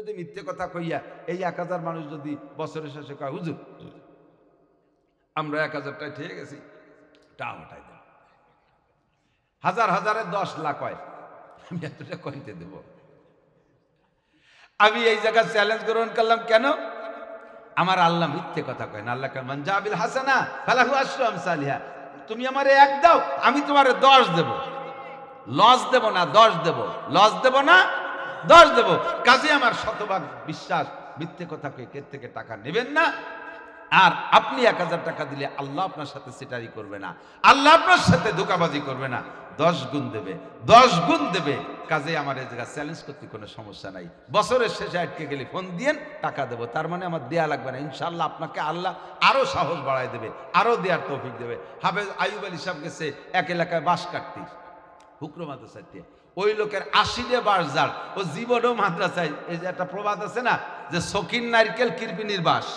যদি মিথ্যে কথা কইয়া এই 1000 মানুষ যদি বছরের শেষে কয় হুজুর আমরা 1000 টাকা ঠিক গেছি, টাকা উঠাই দেব, হাজার হাজারে 10 লাখ হয়, আমি এতটা কইতে দেব? আমি এই জায়গায় চ্যালেঞ্জ গ্রহণ করলাম। কেন? আমার আল্লাহ মিথ্যে কথা কয় না। আল্লাহ মান জাবিল হাসানা ফালাহু আশরু আমসালিহা। তুমি আমারে 1 দাও, আমি তোমারে 10 দেব। লস দেব না, 10 দেব। লস দেব না, 10 দেব। কাজে আমার শতভাগ বিশ্বাস, মিথ্যে কথা কয়ে কে থেকে টাকা নেবেন না। আর আপনি 1000 টাকা দিলে আল্লাহ আপনার সাথে সিটারি করবে না, আল্লাহ আপনার সাথে ধোঁকাবাজি করবে না, 10 গুণ দেবে, 10 গুণ দেবে। কাজে আমার এই জায়গা চ্যালেঞ্জ করতে কোনো সমস্যা নাই। বছরের শেষে আটকে গেলে ফোন দিয়েন, টাকা দেবো। তার মানে আমার দেয়া লাগবে না, ইনশাআল্লাহ আপনাকে আল্লাহ আরো সাহস বাড়ায় দেবে, আরো দেওয়ার তৌফিক দেবে। হাফেজ আইয়ুব আলী সাহেব গেছে এক এলাকায় বাঁশ কাটতে, হুকরো মাদ্রাসায় দিয়ে। ওই লোকের 80 বাঁশ জাল, ও জীবনও মাদ্রাসায়। এই যে একটা প্রবাদ আছে না, যে শৌখিন নারকেল কিরপিনির বাঁশ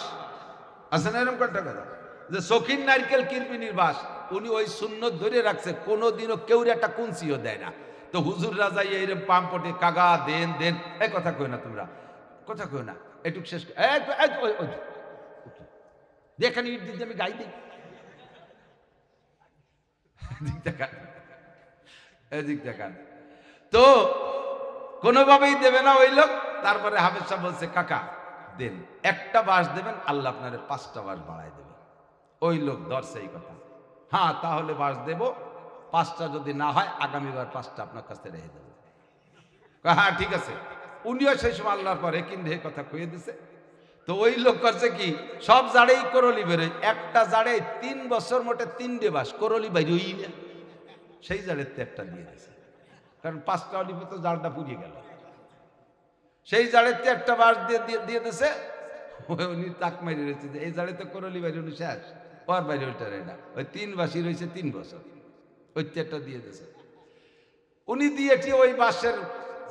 আছে না, এরকম কয়েকটা কথা, যে শৌখিন নারকেল কিরপিনির বাঁশ। উনি ওই সুন্নত ধরে রাখছে, কোনোদিনও কেউ একটা কুঞ্চিও দেয় না। তো হুজুর রাজাই এইরকম পাম্পটে কাগা দেন দেন, এই কথা কই না তোমরা, কথা কই না, এটুক শেষ দেখেন ইট দিতে আমি গাই দিই, এদিক দেখান, এদিক দেখান। তো কোনোভাবেই দেবে না ওই লোক। তারপরে হাফেজ সাহেব বলছে কাকা দেন, একটা বাঁশ দেবেন, আল্লাহ আপনার 5টা বাঁশ বাড়ায় দেবে। ওই লোক ধরছে এই কথা, হ্যাঁ তাহলে বাঁশ দেব, 5টা যদি না হয় আগামীবার 5টা আপনার কাছে রেখে দেবো। হ্যাঁ ঠিক আছে। উনিও সেই সময় আল্লাহর পর একিন রেখে কথা কয়ে দিছে। তো ওই লোক করছে কি, সব জাড়েই করলি বেরোয়, একটা জাড়ে 3 বছর মোটে 3টে বাঁশ করলি বাইরই না, সেই জাড়ের একটা দিয়ে দিছে। কারণ 5টা অলিপে তো জালটা পুড়িয়ে গেল, সেই জাড়েতে একটা বাঁশ দিয়ে দিছে। উনি তাক মারি রয়েছে যে এই জাড়েতে করলি বাইরে উনি শেষ, ওর বাইরে ওইটা রে না, ওই 3 বাঁশই রয়েছে 3 বছর, ওই একটা দিয়ে দিছে। উনি দিয়েছি ওই বাঁশের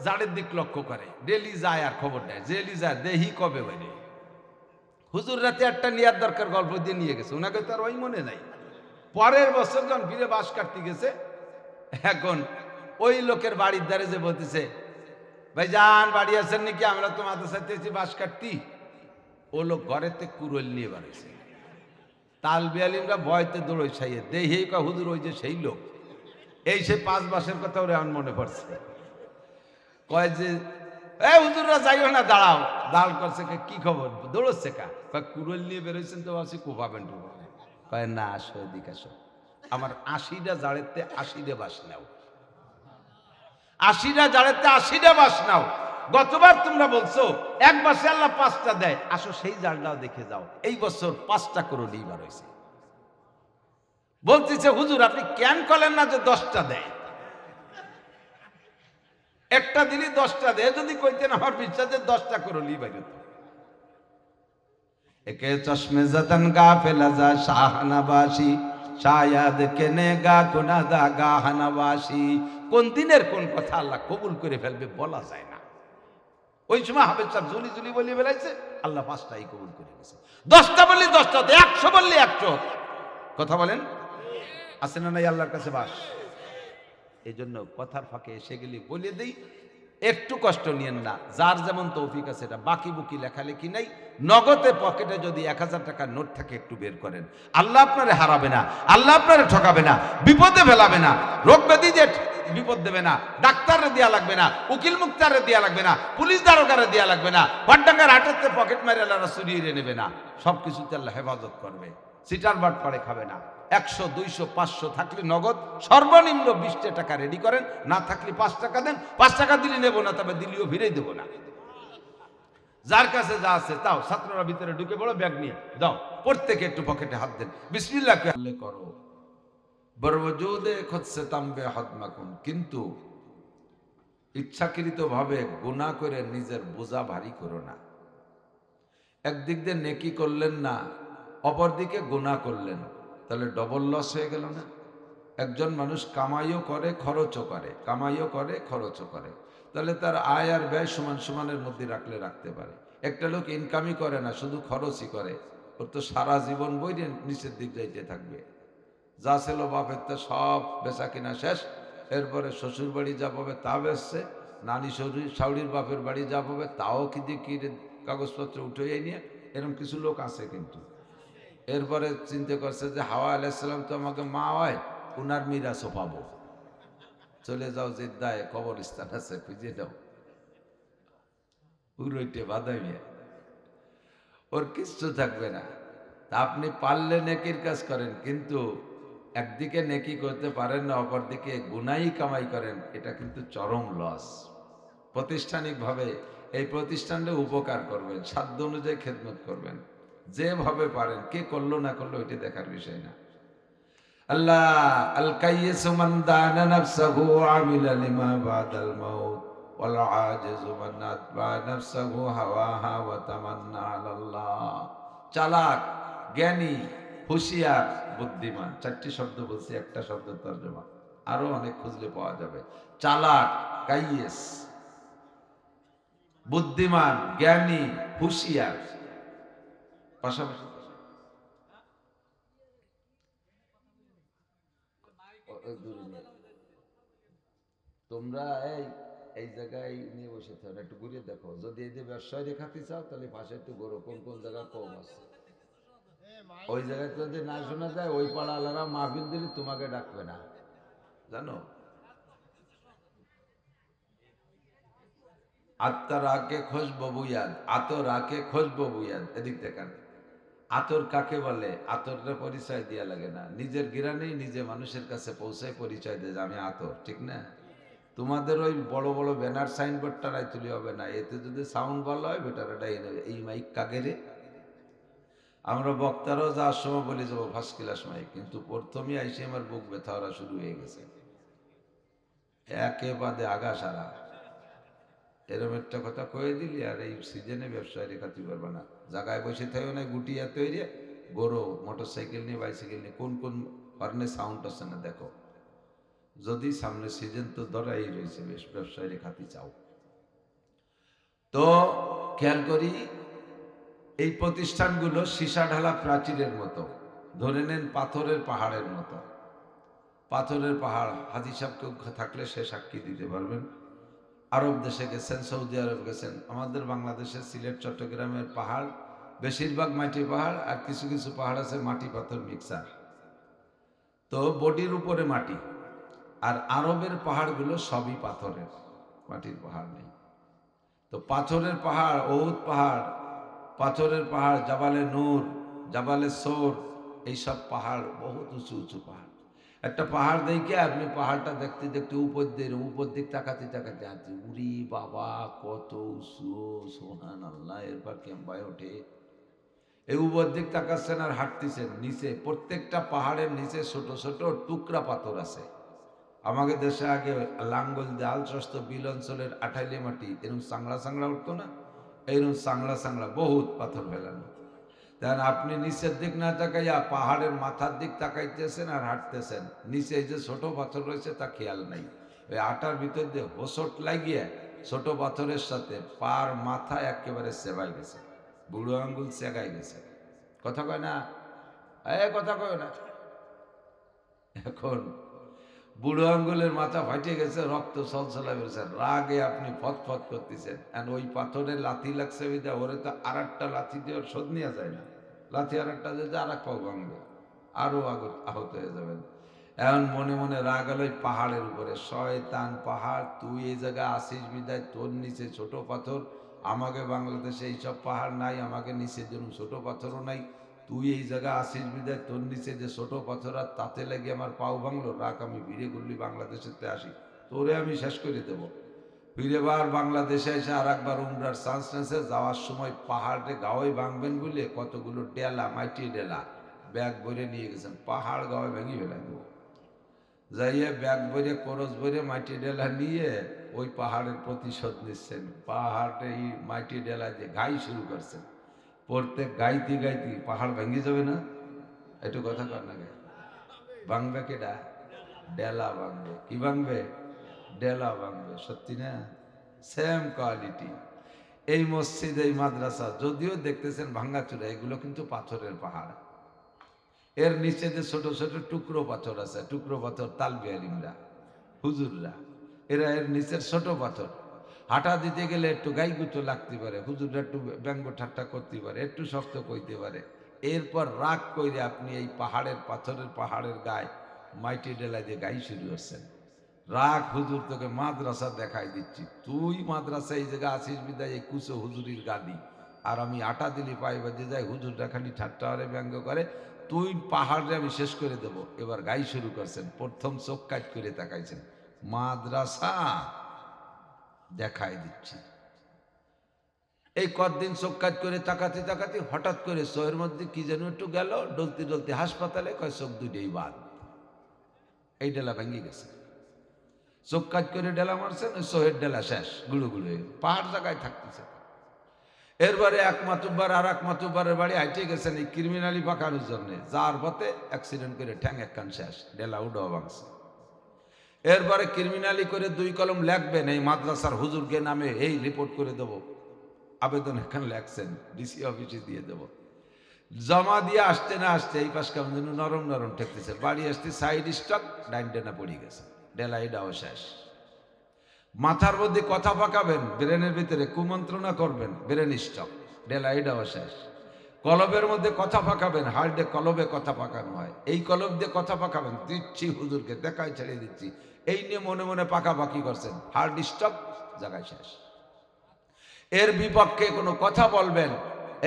জাড়ের দিক লক্ষ্য করে, ডেলি যায় আর খবর নেয়, ডেলি যায় দেহি কবে বাইরে। হুজুর রাতে একটা নেওয়ার দরকার গল্প দিয়ে নিয়ে গেছে, ওনাকে তো আর ওই মনে নাই। পরের বছর যখন ফিরে বাঁশ কাটতে গেছে, এখন ওই লোকের বাড়ির দ্বারে যে বলতেছে ভাই যান বাড়ি আছেন নাকি, আমরা তো মাদ্রাসাতে এসেছি বাঁশ কাটতি। ও লোক ঘরেতে কুরল নিয়ে বাড়িছে, তাল বিয়ালিমরা ভয়তে দৌড়ই ছাইয়ে দেহি কা হুজুর ওই যে সেই লোক। এই সে 5 বাঁশের কথা ওরে আমার মনে পড়ছে। কয় যে এই হুজুররা যাইও না, দাঁড়াও। দাঁড় করছে, কি খবর, দৌড়চ্ছে কা? কয় কুরল নিয়ে বেরোইছেন তো, ভাবছি কোপাবেন টুকু। কয় না আসো, এদিকে আসো, আমার 80টা জাড়েতে 80টা বাঁশ নাও, 80টা জাড়েতে 80টা বাঁশ নাও। গতবার তোমরা বলছো এক বাঁশে আল্লাহ 5টা দেয়, আসো সেই জালটাও দেখে যাও। এই বছর 5টা করলি বার হয়েছে। বলতেছে হুজুর আপনি কেন করেন না যে 10টা দেয়, একটা দিনই 10টা দেয়, যদি কইতেন আমার বিশ্বাস যে 10টা করলি বার হতো। একে চশমে জাতান গাফেলা যা শাহনাবাসী, শায়াদ কেনে গা কোনাদা গাহানাবাসী। কোন দিনের কোন কথা আল্লাহ কবুল করে ফেলবে বলা যায় না। ওই সময় হাফেজ সাহেব জুলি জুলি বলিয়ে বেড়াইছে, আল্লাহ 5টাই কবুল করে গেছে। 10টা বললে 10টা, 100 বললে 100। কথা বলেন, আছে না নাই আল্লাহর কাছে বাস? এই জন্য কথার ফাঁকে এসে গেলে বলে দিই, একটু কষ্ট নিয়েন না, যার যেমন তৌফিক আছে। এটা বাকি বুকি লেখালেখি নাই, নগদে পকেটে যদি 1000 টাকার নোট থাকে একটু বের করেন। আল্লাহ আপনারে হারাবে না, আল্লাহ আপনারে ঠকাবে না, বিপদে ফেলাবে না, রোগ ব্যাধি যে বিপদ দেবে না, ডাক্তারে দেওয়া লাগবে না, উকিল মুক্তারে দেওয়া লাগবে না, পুলিশ দারোগারে দেওয়া লাগবে না, ভট্টাঙ্গার হাটেতে পকেট মারে আল্লাহ চুরিয়ে নেবে না। সবকিছুতে আল্লাহ হেফাজত করবে। সিটার বাট পারে খাবে না। 100, 200, 500 থাকলে নগদ সর্বনিম্ন 20 টাকা রেডি করেন, না থাকলে 5 টাকা দেন। 5 টাকা দিলে নেবো না, তবে দিলেও ফিরেই দেবো না। যার কাছে যা আছে তাও, ছাত্ররা ভিতরে ঢুকে পড়ো, ব্যাগ নিয়ে দাও, প্রত্যেকে একটু পকেটে হাত দেন, বিসমিল্লাহ করো। বরওজুদে খুদ সে তামবে হদমাকুন, কিন্তু ইচ্ছাকৃত ভাবে গুনাহ করে নিজের বোঝা ভারী করো না। একদিক দিয়ে নেকি করলেন না, অপর দিকে গুনাহ করলেন, তাহলে ডবল লস হয়ে গেল না? একজন মানুষ কামাইও করে খরচও করে, কামাইও করে খরচও করে, তাহলে তার আয় আর ব্যয় সমান সমানের মধ্যে রাখলে রাখতে পারে। একটা লোক ইনকামই করে না, শুধু খরচই করে, ওর তো সারা জীবন বইরে নিচের দিক যাইতে থাকবে। যা ছিল বাপের তো সব বেচা কিনা শেষ, এরপরে শ্বশুর বাড়ি যা পাবে তা বেচছে, নানি শাউরির বাপের বাড়ি যা পাবে তাও কি দিয়ে কি কাগজপত্র উঠে নিয়ে, এরকম কিছু লোক আছে কিন্তু। এরপরে চিন্তা করছে যে হাওয়া আলাইসাল্লাম তো আমাকে মা হয়, উনার মিরাজও পাবো, চলে যাও জিদ্দায় কবরস্থান আছে খুঁজে যাও, উড়ইটে বাদামিয়া, ওর কিচ্ছু থাকবে না। তা আপনি পারলে নেকির কাজ করেন, কিন্তু একদিকে নেকি করতে পারেন না, অপরদিকে গুনাই কামাই করেন, এটা কিন্তু চরম লস। প্রাতিষ্ঠানিকভাবে এই প্রতিষ্ঠানটা উপকার করবেন, সাধ্য অনুযায়ী খেদমত করবেন, যেভাবে পারেন। কে করলো না করলো ওইটা দেখার বিষয় না। আল্লাহ আল কাইয়িসু মান দানা নাফসাহু ওয়া আমিলা লিমা বাদাল মাউত ওয়াল আজিজু মান আতবা নাফসাহু হাওয়াহা ওয়া তামান্না আলাল্লাহ। চালাক, জ্ঞানী, হুঁশিয়ার, বুদ্ধিমান, চারটি শব্দ বলছি, একটা শব্দ তর্জমা, আরো অনেক খুঁজলে পাওয়া যাবে। চালাক, কাইয়িস, বুদ্ধিমান, জ্ঞানী, হুঁশিয়ার, পাশাপাশি তোমরা এই জায়গায় নিয়ে বসে থাকো, একটু ঘুরে দেখো, যদি এই যে ব্যবসায় দেখাতে চাও তাহলে পাশে একটু ঘোরো, কোন কোন জায়গায় কম আছে। ওই জায়গায় যদি না শোনা যায়, ওই পাড়া আলারা মাহফিল দিলে তোমাকে ডাকবে না, জানো। আত্মার আকে খোঁজবো বুয়াদ, আতর আকে খোঁজবো বুয়াদ। এদিক দেখেন, আতর কাকে বলে? আতরের পরিচয় দেওয়া লাগে না, নিজের গিরানেই নিজে মানুষের কাছে পৌঁছায় পরিচয় দেয় যে আমি আতর, ঠিক না? তোমাদের ওই বড় বড় ব্যানার সাইনবোর্ডটা রাই তুলি হবে না, এতে যদি সাউন্ড ভালো হয় বেটার এটা এই মাইক কাগেরে। আমরা বক্তারাও যাওয়ার সময় বলে যাবো ফার্স্ট ক্লাস মাইক, কিন্তু প্রথমে আইসে আমার বুক ব্যথা ওরা শুরু হয়ে গেছে, একে বাদে আগা সারা। এরম একটা কথা কয়ে দিলি আর এই সিজনে ব্যবসায় রেখাতে পারবে না, জায়গায় বসে থাকবে না, গুটিয়া তৈরি গরো মোটর সাইকেল নিয়ে বাইসাইকেল নিয়ে কোন কোন হর্নে সাউন্ড আছে না দেখো। যদি সামনে সিজন তো ধরাই রয়েছে, বেশ ব্যবসায় রেখাতে চাও তো খেয়াল করি, এই প্রতিষ্ঠানগুলো সীসা ঢালা প্রাচীরের মতো, ধরে নেন পাথরের পাহাড়ের মতো। পাথরের পাহাড়, হাজি সাহেব কেউ থাকলে সে সাক্ষী দিতে পারবেন। আরব দেশে গেছেন, সৌদি আরব গেছেন, আমাদের বাংলাদেশের সিলেট চট্টগ্রামের পাহাড় বেশিরভাগ মাটি পাহাড়, আর কিছু কিছু পাহাড় আছে মাটি পাথর মিক্সার, তো বডির উপরে মাটি। আর আরবের পাহাড়গুলো সবই পাথরের, মাটির পাহাড় নেই। তো পাথরের পাহাড়, ওহুদ পাহাড়, পাথরের পাহাড়, জাবালে নূর, জাবালে সোর, এইসব পাহাড় বহুত উঁচু উঁচু পাহাড়। একটা পাহাড় দেখে আপনি পাহাড়টা দেখতে দেখতে উপর দিক তাকাতে তাকাতে আনতে, উরি বাবা কত উঁচু, সোহান আল্লাহ। এরপর ক্যাম্পায় ওঠে, এই উপর দিক তাকাচ্ছেন আর হাঁটতেছেন, নিচে প্রত্যেকটা পাহাড়ের নিচে ছোট ছোট টুকরা পাথর আছে। আমাদের দেশে আগে লাঙ্গল জাল সস্ত বিল অঞ্চলের আঠাইলে মাটি এরকম চাংড়া চাংড়া উঠতো না, এইরকম চাংড়া চাংড়া বহুত পাথর ফেলানো। তাহলে আপনি নিচের দিক না তাকাইয়া পাহাড়ের মাথার দিক তাকাইতেছেন আর হাঁটতেছেন, নিচে এই যে ছোট পাথর রয়েছে তা খেয়াল নাই। ওই আটার ভিতর দিয়ে হোসট লাগিয়ে ছোট পাথরের সাথে পার মাথা একেবারে সেবাই গেছে, বুড়ো আঙ্গুল সেগাই গেছে। কথা কয় না, কথা কয় না। এখন বুড়ো আঙ্গুলের মাথা ফাটে গেছে, রক্ত সলসলা বেরোছে, রাগে আপনি ফতফত করতেছেন। আর ওই পাথরের লাথি লাগছে বিদা, ওরে তো আর একটা লাথি দিয়ে শোধ নেওয়া যায় না, লাথি আর একটা দিয়ে আর এক পাও ভাঙবে, আরো আহত হয়ে যাবেন। এখন মনে মনে রাগ হলো পাহাড়ের উপরে, শয়তান পাহাড়, তুই এই জায়গায় আসিস বিদায়, তোর নিচে ছোট পাথর। আমাকে বাংলাদেশে এইসব পাহাড় নাই, আমাকে নিচের জন্য ছোট পাথরও নাই, তুই এই জায়গায় আসিস বিদায় তোর নিচে যে ছোট পাথর, আর তাতে লেগে আমার পাও ভাঙলো, রাগ আমি ভিড়ে করলি বাংলাদেশেতে আসি, তোরে আমি শেষ করে দেব। ফিরেবার বাংলাদেশে এসে আর একবার উমরার চান্স নেছে, যাওয়ার সময় পাহাড়ে গাওয়াই ভাঙবেন বলে কতগুলো ডেলা, মাটি ডেলা ব্যাগ ভরে নিয়ে গেছেন, পাহাড় গাওয়ায় ভেঙে ফেলাই দেবো। যাইয়ে ব্যাগ ভরে করজ ভরে মাটি ডেলা নিয়ে ওই পাহাড়ের প্রতিশোধ নিচ্ছেন। পাহাড়ে এই মাটি ডেলা দিয়ে গাই শুরু করছেন, প্রত্যেক গাইতে গাইতে পাহাড় ভেঙে যাবে না? একটু কথা কর না, ভাঙবে কেডা? ডেলা ভাঙবে। কি ভাঙবে? ডেলা ভাঙবে। সত্যি না? Same quality. এই মসজিদ, এই মাদ্রাসা যদিও দেখতেছেন ভাঙ্গাচুরা, এগুলো কিন্তু পাথরের পাহাড়। এর নিচে যে ছোট ছোট টুকরো পাথর আছে, টুকরো পাথর তালবি আলিমরা, হুজুররা, এরা এর নিচের ছোট পাথর, হাঁটা দিতে গেলে একটু গাইগুতো লাগতে পারে, হুজুররা একটু ব্যঙ্গ ঠাট্টা করতে পারে, একটু শক্ত কইতে পারে। এরপর রাগ কইরে আপনি এই পাহাড়ের পাথরের পাহাড়ের গায়ে মাইটি ডেলা দিয়ে গাই শুরু করছেন। রাগ, হুজুর তোকে মাদ্রাসা দেখাই দিচ্ছি, তুই মাদ্রাসা এই জায়গা আসিস বিদায় এই কুচো হুজুরির গাদি, আর আমি আটা দিলি পাই বাজে যাই, হুজুরটা খালি ঠাট্টা করে ব্যঙ্গ করে, তুই পাহাড়ে আমি শেষ করে দেব। এবার গাই শুরু করছেন, প্রথম চোখ কাজ করে তাকাইছেন, মাদ্রাসা দেখাই দিচ্ছি। এই কতদিন চোখ কাজ করে তাকাতে তাকাতে হঠাৎ করে চোখের মধ্যে কি যেন একটু গেল, ডলতে ডলতে হাসপাতালে কয় চোখ দুইটাই বাদ, এই ডেলা ভেঙে গেছে। চোখ কাজ করে ডেলা মারছেন, ওই চোহের ডেলা শেষ, গুঁড়ো গুঁড়ো পাহাড় জায়গায় থাকতেছে। এরপরে এক মাতুব্বার আর এক মাতুব্বারের বাড়ি হাইটে গেছেন এই ক্রিমিনালি পাকানোর জন্য, যার পথে অ্যাক্সিডেন্ট করে ঠ্যাং একখান শেষ, ডেলা উডাও ভাঙছে। এরপরে ক্রিমিনালি করে 2 কলম লেখবেন, এই মাদ্রাসার হুজুরকে নামে এই রিপোর্ট করে দেব, আবেদন এখানে লেখছেন, ডিসি অফিসে দিয়ে দেব। জমা দিয়ে আসতে না আসতে এই পাশ কেমন যেন নরম নরম ঠেকতেছে, বাড়ি আসতে সাইড স্টক ডাইন ডেনা পড়ে গেছে, ডেলা এটাও শেষ। মাথার মধ্যে কথা পাকাবেন, ব্রেনের ভিতরে কুমন্ত্রণা করবেন, ব্রেন স্টক, ডেলা এটাও শেষ। কলবের মধ্যে কথা পাকাবেন, হার্ডে কলবে কথা পাকানো হয়, এই কলব দিয়ে কথা পাকাবেন, দিচ্ছি হুজুরকে দেখায় ছেড়ে দিচ্ছি, এই নিয়ে মনে মনে পাকাপাকি করছেন, হার্ড স্টক জায়গায় শেষ। এর বিপক্ষে কোনো কথা বলবেন,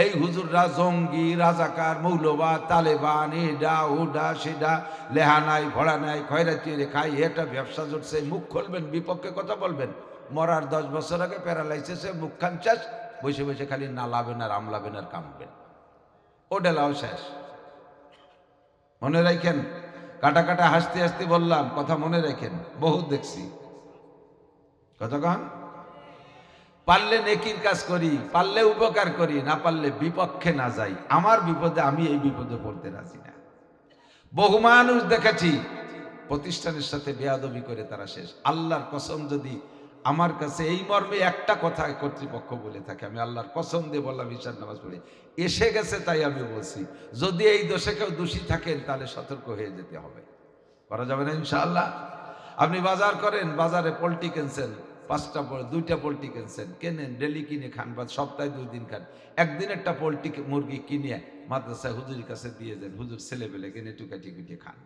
এই হুজুররা জঙ্গি, রাজাকার, মৌলবাদ, তালেবান, এডা ওডা সেডা, লেহা নাই ভরা নাই, খয়রাতি খাই, এটা ব্যবসা জুটছে, মুখ খুলবেন, বিপক্ষে কথা বলবেন, মরার 10 বছর আগে প্যারালাইসিসে মুখ খান শেষ, বসে বসে খালি নালাবেন আর আমলাবেন আর কামবেন, ও ডেলাও শেষ। মনে রাখেন, কাটা কাটা হাসতে হাসতে বললাম, কথা মনে রাখেন, বহুত দেখছি কথা কন। পারলে নেকির কাজ করি, পারলে উপকার করি, না পারলে বিপক্ষে না যাই, আমার বিপদে আমি এই বিপদে পড়তে রাজি না। বহু মানুষ দেখেছি প্রতিষ্ঠানের সাথে বেয়াদবি করে তারা শেষ। আল্লাহর কসম, যদি আমার কাছে এই মর্মে একটা কথা কর্তৃপক্ষ বলে থাকে, আমি আল্লাহর কসম দিয়ে বললাম, ঈশার নামাজ পড়ে এসে গেছে তাই আমি বলছি, যদি এই দোষে কেউ দোষী থাকেন তাহলে সতর্ক হয়ে যেতে হবে, করা যাবে না ইনশাআল্লাহ। আপনি বাজার করেন, বাজারে পোল্ট্রি কিনছেন, 2টা পোল্ট্রি কিনছেন, কেনেন, ডেলি কিনে খান, বা সপ্তাহে 2 দিন খান, একদিন একটা পোল্ট্রি মুরগি কিনে মাদ্রাসায় হুজুরের কাছে দিয়ে দেন, হুজুর ছেলেবেলে কিনে টুকাটি কুটিয়ে খান।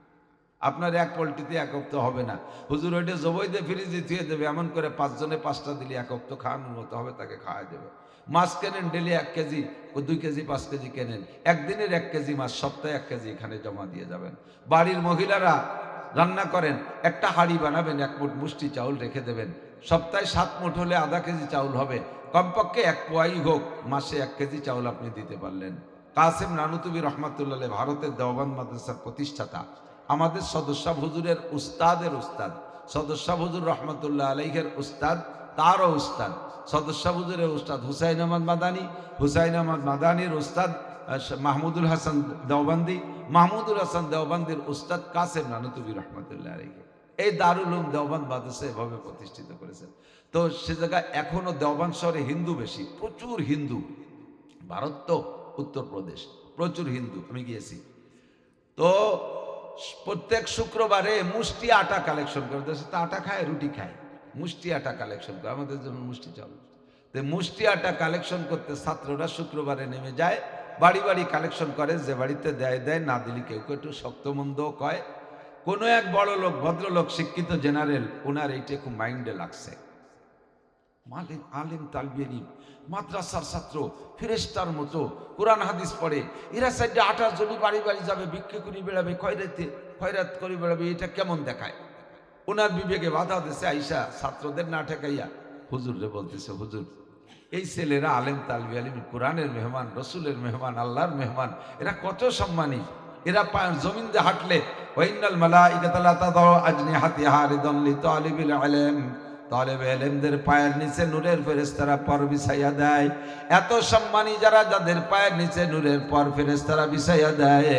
আপনার এক পোল্ট্রিতে 1 হপ্তাহ হবে না, হুজুর ওইটা জবই দিয়ে ফ্রিজে ধুয়ে দেবে, এমন করে 5 জনে 5টা দিলে 1 হপ্তাহ খাওয়ানোর মতো হবে, তাকে খাওয়াই দেবে। মাছ কেনেন ডেলি 1 কেজি, 2 কেজি 5 কেজি কেনেন, একদিনের 1 কেজি মাছ, সপ্তাহে 1 কেজি এখানে জমা দিয়ে যাবেন। বাড়ির মহিলারা রান্না করেন, একটা হাঁড়ি বানাবেন, 1 মুঠ মুষ্টি চাউল রেখে দেবেন, সপ্তাহে 7 মুঠ হলে আধা কেজি চাউল হবে, কমপক্ষে 1 পোয়াই হোক, মাসে 1 কেজি চাউল আপনি দিতে পারলেন। কাসেম নানুতুবি রহমাতুল্লাহ, ভারতের দেওবন্দ মাদ্রাসার প্রতিষ্ঠাতা, আমাদের সদস্য হুজুরের উস্তাদের উস্তাদ, সদস্য হুজুর রহমতুল্লাহ আলাইহের উস্তাদ, তারও উস্তাদ, সদস্য হুজুরের উস্তাদ হুসাইন আহমদ মাদানী, হুসাইন আহমদ মাদানীর উস্তাদ মাহমুদুল হাসান দেওবন্দি, মাহমুদুল হাসান দেওবন্দির উস্তাদ কাসেম নানুতুবি রহমতুল্লাহ আলাইহি, এই দারুল উলুম দেওবন্দ মাদ্রাসা এভাবে প্রতিষ্ঠিত করেছেন। তো সে জায়গায় এখনো দেওবন্দ শহরে হিন্দু বেশি, প্রচুর হিন্দু, ভারত তো উত্তরপ্রদেশ, প্রচুর হিন্দু, আমি গিয়েছি। তো প্রত্যেক শুক্রবারে মুষ্টি আটা কালেকশন করে, দেশে তো আটা খায়, রুটি খায়, মুষ্টি আটা কালেকশন করে, আমাদের জন্য মুষ্টি চাল। তো মুষ্টি আটা কালেকশন করতে ছাত্ররা শুক্রবারে নেমে যায়, বাড়ি বাড়ি কালেকশন করে, যে বাড়িতে দেয় দেয়, না দিলে কেউ কেউ একটু শক্তমন্দ কয়। কোনো এক বড় লোক, ভদ্রলোক, শিক্ষিত জেনারেল, ওনার এইটা খুব মাইন্ডে লাগছে, মালিক আলিম তালবি ইলম, মাদ্রাসার ছাত্র, ফেরেশতার মতো কোরআন হাদিস পড়ে, এরা সাইডে আটার জন্য বাড়ি বাড়ি যাবে, ভিক্ষে করে বেড়াবে, খয়রাত করে বেড়াবে, এটা কেমন দেখায়? ওনার বিবেকে বাধা দিছে, আইসা ছাত্রদের না ঠেকাইয়া হুজুরে বলতেছে, হুজুর এই ছেলেরা আলেম তালবি আলিম, কোরআনের মেহমান, রসুলের মেহমান, আল্লাহর মেহমান, এরা কত সম্মানী, এরা জমিন দিয়ে হাঁটলে ওয়াইনাল মালাইকাতা লা তাদাউ আজনিহাতিহা রিদান লিতালিবিল ইলম, তালেবে ইলমদের পায়ের নিচে নূরের ফেরেশতারা পর বিছাইয়া দেয়। এত সম্মানী যারা, যাদের পায়ের নিচে নূরের পর ফেরেশতারা বিছাইয়া দেয়,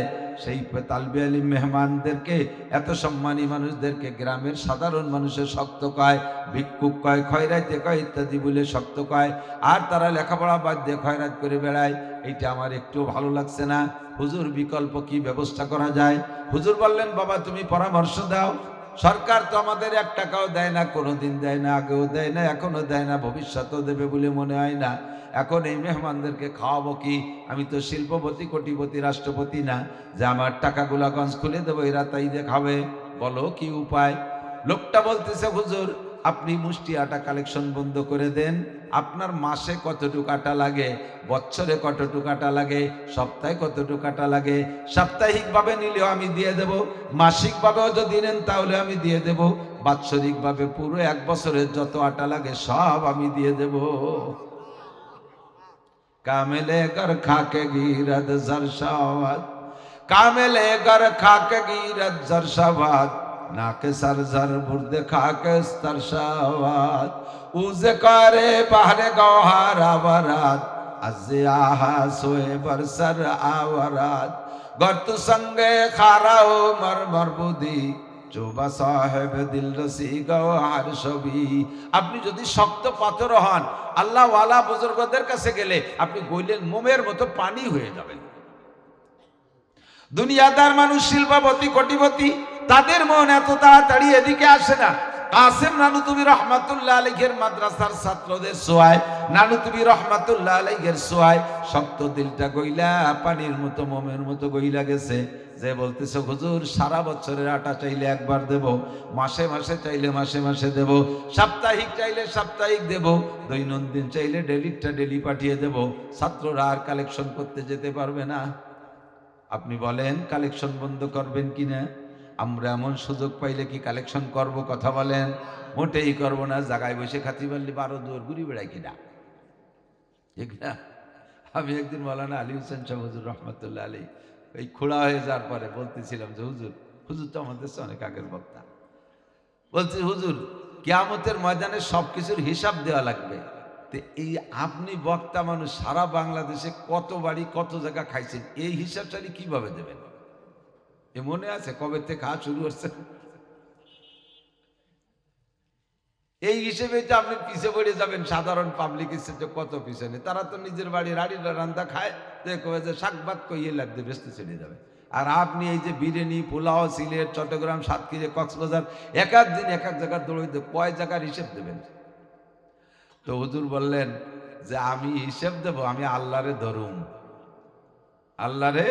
সেই তালবে ইলম মেহমানদেরকে, এত সম্মানী মানুষদেরকে গ্রামের সাধারণ মানুষের শক্ত কয়, ভিক্ষুক কয়, খয়রাইতে কয়, ইত্যাদি বলে শক্ত কয়, আর তারা লেখাপড়া বাদ দিয়ে খয়রাত করে বেড়ায়। এইটা আমার একটু ভালো লাগছে না, হুজুর বিকল্প কি ব্যবস্থা করা যায়? হুজুর বললেন, বাবা তুমি পরামর্শ দাও। সরকার তো আমাদের 1 টাকাও দেয় না, কোনোদিন দেয় না, আগেও দেয় না, এখনো দেয় না, ভবিষ্যতেও দেবে বলে মনে হয় না। এখন এই মেহমানদেরকে খাওয়াবো কি? আমি তো শিল্পপতি, কোটিপতি, রাষ্ট্রপতি না যে আমার টাকাগুলা গঞ্জ খুলে দেবো, এরা তাই দিয়ে খাবে। বলো কি উপায়? লোকটা বলতেছে, হুজুর আপনি মুষ্টি আটা কালেকশন বন্ধ করে দেন। আপনার মাসে কতটুকু আটা লাগে, বছরে কতটুকু আটা লাগে, সপ্তাহে কতটুকু আটা লাগে, সাপ্তাহিকভাবে নিলেও আমি দিয়ে দেব, মাসিকভাবেও যদি নেন তাহলে আমি দিয়ে দেব, বাৎসরিকভাবে পুরো 1 বছরের যত আটা লাগে সব আমি দিয়ে দেব। কামেলে গর খাকে গিরদ জরশাওয়াত, কামেলে গর খাকে গিরদ জরশাওয়াত, নাকে সর জর বুর্দে খাকে স্তরশাওয়াত, উজে করে বাহরে গওহার আওয়ারাত, আজে আহা সোয়ে বরসর আওয়ারাত, গর্ত সঙ্গে খারাও মর মরবুদি, চোবা সাহেব দিল রসি গওহার ছবি। আপনি যদি শক্ত পাথর হন, আল্লাহ ওয়ালা বুজুর্গদের কাছে গেলে আপনি গইলেন মোমের মতো পানি হয়ে যাবেন। দুনিয়াদার মানুষ, শিল্পপতি, কোটিপতি, তাদের মন এত তাড়াতাড়ি এদিকে আসে না। কাসেম নানুতুবি রহমাতুল্লাহ আলাইহির মাদ্রাসার ছাত্রদের সোয়ায়, নানুতুবি রহমাতুল্লাহ আলাইহির সোয়ায় শক্ত দিলটা গইলা পানির মতো, মোমের মতো গইলা গেছে। যে বলতেছে, হুজুর সারা বছরের আটা চাইলে একবার দেব, মাসে মাসে চাইলে মাসে মাসে দেব, সাপ্তাহিক চাইলে সাপ্তাহিক দেব, দৈনন্দিন চাইলে ডেলিটা ডেলি পাঠিয়ে দেব। ছাত্ররা আর কালেকশন করতে যেতে পারবে না। আপনি বলেন কালেকশন বন্ধ করবেন কিনা? আমরা এমন সুযোগ পাইলে কি কালেকশন করব? কথা বলেন। মোটেই করব না। জায়গায় বসে খাতি পারলে 12 দুয়ার ঘুরি বেড়াই কিনা, ঠিক না? আমি একদিন মৌলানা আলী হোসেন শাহ হুজুর রহমতুল্লাহ আলী এই খোড়া হয়ে যাওয়ার পরে বলতেছিলাম যে হুজুর, হুজুর তো আমাদের অনেক আগের বক্তা, বলছি হুজুর কিয়ামতের ময়দানে সবকিছুর হিসাব দেওয়া লাগবে। তো এই আপনি বক্তা মানুষ, সারা বাংলাদেশে কত বাড়ি কত জায়গা খাইছেন, এই হিসাবটা কিভাবে দেবেন? এ মনে আছে কবে থেকে খাওয়া শুরু হচ্ছে? এই হিসেবে তো আপনি পিছিয়ে পড়ে যাবেন। সাধারণ পাবলিক হিসেবে কত পিছনে, তারা তো নিজের বাড়ির হাড়িটা রান্না খায়, দেখো যে শাকবাদ কইয়ে লাগবে ব্যস্ত ছেড়ে যাবে। আর আপনি এই যে বিরিয়ানি, পোলাও, সিলেট, চট্টগ্রাম, সাতক্ষীরা, কক্সবাজার, এক এক দিন এক এক জায়গার দৌড়াইতে কয় জায়গার হিসেব দেবেন? তো হুজুর বললেন যে আমি হিসেব দেব, আমি আল্লাহরে ধরুম, আল্লাহরে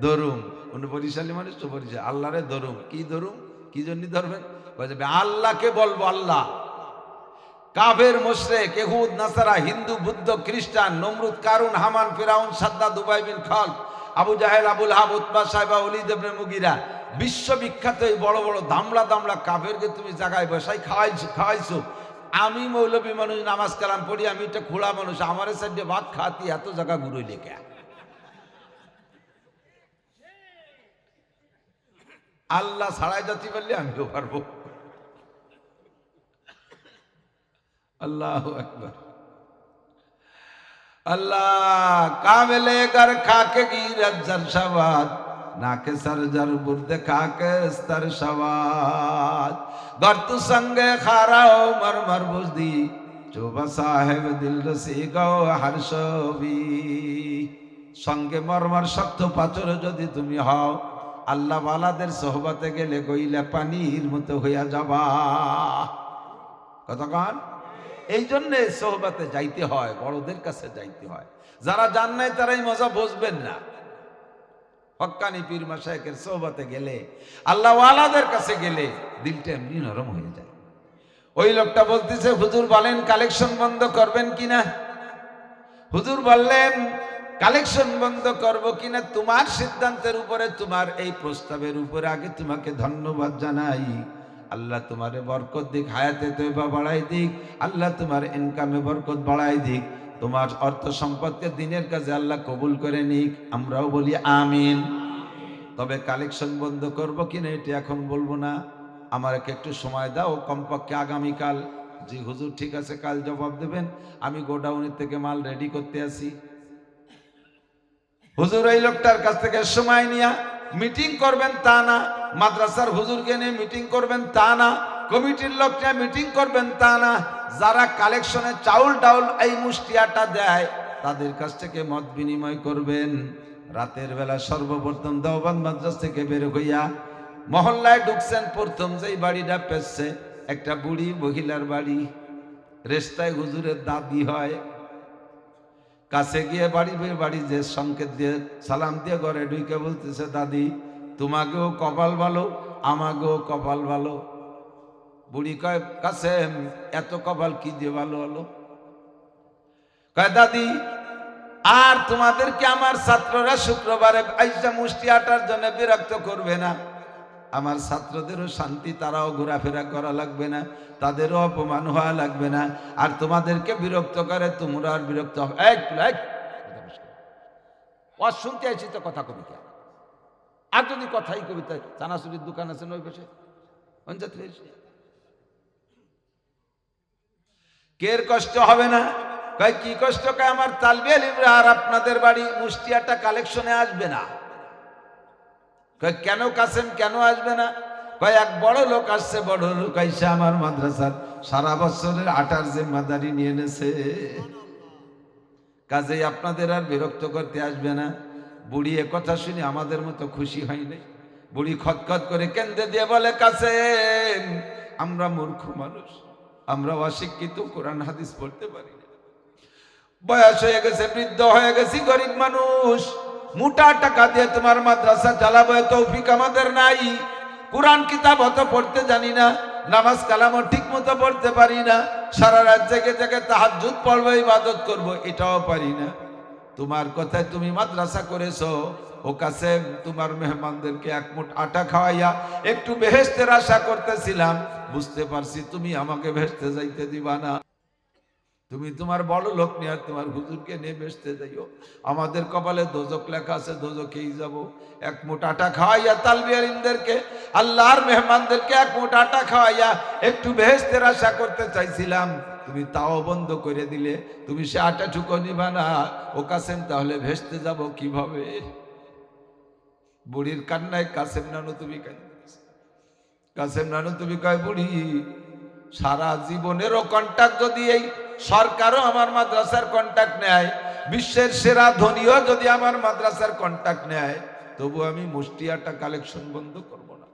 ধরুম। উনি বরিশালী মানুষ তো, বরিশাল, আল্লাহরে ধরুম। কি ধরুম? কি জন্য ধরবেন? আল্লাহকে বলবো আল্লাহ। কাফের, মুশরিক, ইহুদ, নাসারা, হিন্দু, বুদ্ধ, খ্রিস্টান, নমরুদ, কারুন, হামান, ফিরাউন, সাদ্দাত, উবাই বিন খালদ, আবু জাহেল, Abul hub, Utba, Saiba, Walid ইবনে মুগীরা, বিশ্ববিখ্যাত এই বড় বড় দামড়া দামড়া কাফেরকে তুমি জায়গায় বসাই খাওয়াইছো। আমি মৌলবী মানুষ, নামাজ কালাম পড়ি, আমি একটা খোলা মানুষ, আমার সাইডে ভাত খাতি এত জায়গা ঘুরোই লেখা। আল্লাহ ছাড়াই যাতে পারলে আমিও পারবো। আল্লাহু আকবার। আল্লাহ কামেলে গর খাকে গিরত জরশাওয়াত, নাকে সরজর বুর্দে খাকে স্তর সওয়াত, গর্ত সঙ্গে খারাও মরমর বুজদি, চোবা সাহেব দিল রসি গও হর ছবি। সঙ্গে মরমর শক্ত পাথর যদি তুমি হও, আল্লাহ ওয়ালাদের সোহবতে গেলে গইলা পানির মতো হইয়া যাবা। কতক্ষণ? এই জন্যে সোহবতে যাইতে হয়, বড়দের কাছে যাইতে হয়। যারা জান নাই তারাই মজা বুঝবেন না। হক্কানি পীর মাশায়েখের সোহবতে গেলে, আল্লাহ ওয়ালাদের কাছে গেলে দিলটা এমনি নরম হয়ে যায়। ওই লোকটা বলতেছে, হুজুর বলেন কালেকশন বন্ধ করবেন কিনা? হুজুর বললেন কালেকশন বন্ধ করব কিনা তোমার সিদ্ধান্তের উপরে, তোমার এই প্রস্তাবের উপরে আগে তোমাকে ধন্যবাদ জানাই। আল্লাহ তোমারে বরকত দিক, হায়াতে তয়বা বাড়াই দিক, আল্লাহ তোমার ইনকামে বরকত বাড়াই দিক, তোমার অর্থ সম্পদকে দিনের কাজে আল্লাহ কবুল করে নিক। আমরাও বলি আমিন। তবে কালেকশন বন্ধ করব কিনা এটা এখন বলবো না, আমাকে একটু সময় দাও, কমপক্ষে আগামীকাল। জি হুজুর ঠিক আছে, কাল জবাব দেবেন, আমি গোডাউনের থেকে মাল রেডি করতে আসি। হুজুর এই লোকটার কাছ থেকে সময় নিয়ে মিটিং করবেন তা না, মাদ্রাসার হুজুরকে নিয়ে মিটিং করবেন তা না, কমিটির লোক নিয়ে মিটিং করবেন তা না, যারা কালেকশনে চাউল ডাউল এই মুষ্টিয়াটা দেয় তাদের কাছ থেকে মত বিনিময় করবেন। রাতের বেলা সর্বপ্রথম দেওবন্দ মাদ্রাসা থেকে বের হইয়া মহল্লায় ঢুকছেন, প্রথম যেই বাড়িটা পেয়েছে একটা বুড়ি মহিলার বাড়ি। রেস্তায় হুজুরের দাদি হয়। কাছে গিয়ে বাড়ি যে সংকেত দিয়ে সালাম দিয়ে ঘরে ঢুকে বলতেছে, দাদি তোমাকেও কপাল ভালো, আমাকেও কপাল ভালো। বুড়ি কয়, কাছে এত কপাল কি দিয়ে ভালো হলো? কয়, দাদি আর তোমাদেরকে আমার ছাত্ররা শুক্রবারে আইসা মুষ্টি আটার জন্য বিরক্ত করবে না। আমার ছাত্রদেরও শান্তি, তারাও ঘোরাফেরা করা লাগবে না, তাদেরও অপমান হওয়া লাগবে না। আর তোমাদেরকে বিরক্ত করে তোমরা আর বিরক্ত হবে। শুনতে আইছি তো কথা কবি কে? আর যদি কথাই কবিতা, চানাচুরির দোকান আছে নই পাশে, কের কষ্ট হবে না? কয় কি কষ্ট? কয় আমার তালবে আলিমরা আর আপনাদের বাড়ি মুষ্টিয়াটা কালেকশনে আসবে না। কয় কেন কাসেম, কেন আসবে না? কয় এক বড় লোক আসছে, বড় লোক আইসা আমার মাদ্রাসার সারা বছরের আটার জিম্মাদারি নিয়ে নেছে, কাজেই আপনাদের আর বিরক্ত করতে আসবে না। বুড়ি এ কথা শুনে আমাদের মতো খুশি হয়নি। বুড়ি খতখত করে কেন্দ্রে দিয়ে বলে, কাসেম আমরা মূর্খ মানুষ, আমরা অশিক্ষিত, কোরআন হাদিস পড়তে পারি না, বয়স হয়ে গেছে, বৃদ্ধ হয়ে গেছি, গরিব মানুষ, মোটা টাকা দিয়ে তোমার মাদ্রাসা চালাবো তৌফিক আমাদের নাই। কোরআন কিতাব অত পড়তে জানি না, নামাজ কালামও ঠিক মতো পড়তে পারি না, সারা রাত জেগে জেগে তাহাজ্জুদ পড়বো, ইবাদত করবো, এটাও পারি না। তোমার কথায় তুমি মাদ্রাসা করেছো, ও কাছে তোমার মেহমানদেরকে এক মুঠ আটা খাওয়াইয়া একটু বেহেশতের আশা করতেছিলাম, বুঝতে পারছি তুমি আমাকে বেহেশতে যাইতে দিবা না। তুমি তোমার বড় লোক নিয়ে তোমার হুজুরকে নিয়ে বেসতে যাইও, আমাদের কপালে দোজক লেখা আছে, দোজকেই যাব। এক মুঠ আটা খাওয়াইয়া তালবিয়ারিনদেরকে, আল্লাহর মেহমানদেরকে এক মুঠ আটা খাওয়াইয়া একটু বেহেশতের আশা করতে চাইছিলাম, তুমি তাও বন্ধ করে দিলে। তুমি সে আটা ঠুকো নিবা না, ও কাসেম তাহলে ভেসতে যাব কিভাবে? বুড়ির কান্নায় কাসেম নানু তুমি কাসেম নানু তুমি কয়, বুড়ি সারা জীবনেরও কন্ট্যাক্ট যদি এই সরকারও আমার মাদ্রাসার কন্ট্যাক্ট নেয়, বিশ্বের সেরা ধনীও যদি আমার মাদ্রাসার কন্ট্যাক্ট নেয়, তবু আমি মুষ্টিয়াটা কালেকশন বন্ধ করব না।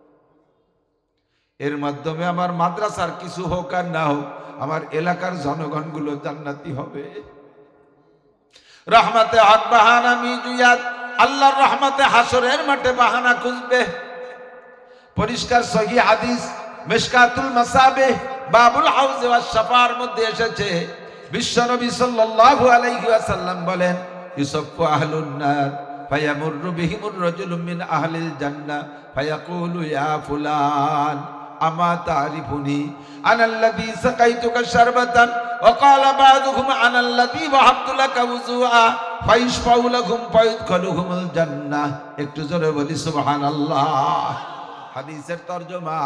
এর মাধ্যমে আমার মাদ্রাসার কিছু হোক আর না হোক, আমার এলাকার জনগণগুলো জান্নাতি হবে। রহমতে হক বাহানা মিজুয়াত, আল্লাহর রহমতে হাসরের মাঠে বাহানা খুঁজবে। পরিষ্কার সহি হাদিস মিশকাতুল মাসাবিহ বাবুল হাউজ ওয়াস শাফার মধ্যে এসেছে, বিশ্বনবী সাল্লাল্লাহু আলাইহি ওয়াসাল্লাম বলেন, ইউসাফু আহলুন নার ফায়ামুরু বিহিমুর রাজুলুম মিন আহলিল জান্নাহ ফায়াকুলু ইয়া ফুলান আমা তারিফুনি আনাল্লাযী সাকাইতুকা শারবাতান ওয়া ক্বালা বাযুহুম আনাল্লাযী ওয়াহাবতু লাকা ওযুআ ফাইশফাউ লাহুম ফায়ুদখিলুহুমুল জান্নাহ। একটু জোরে বলি সুবহানাল্লাহ। হাদিসের তরজমা,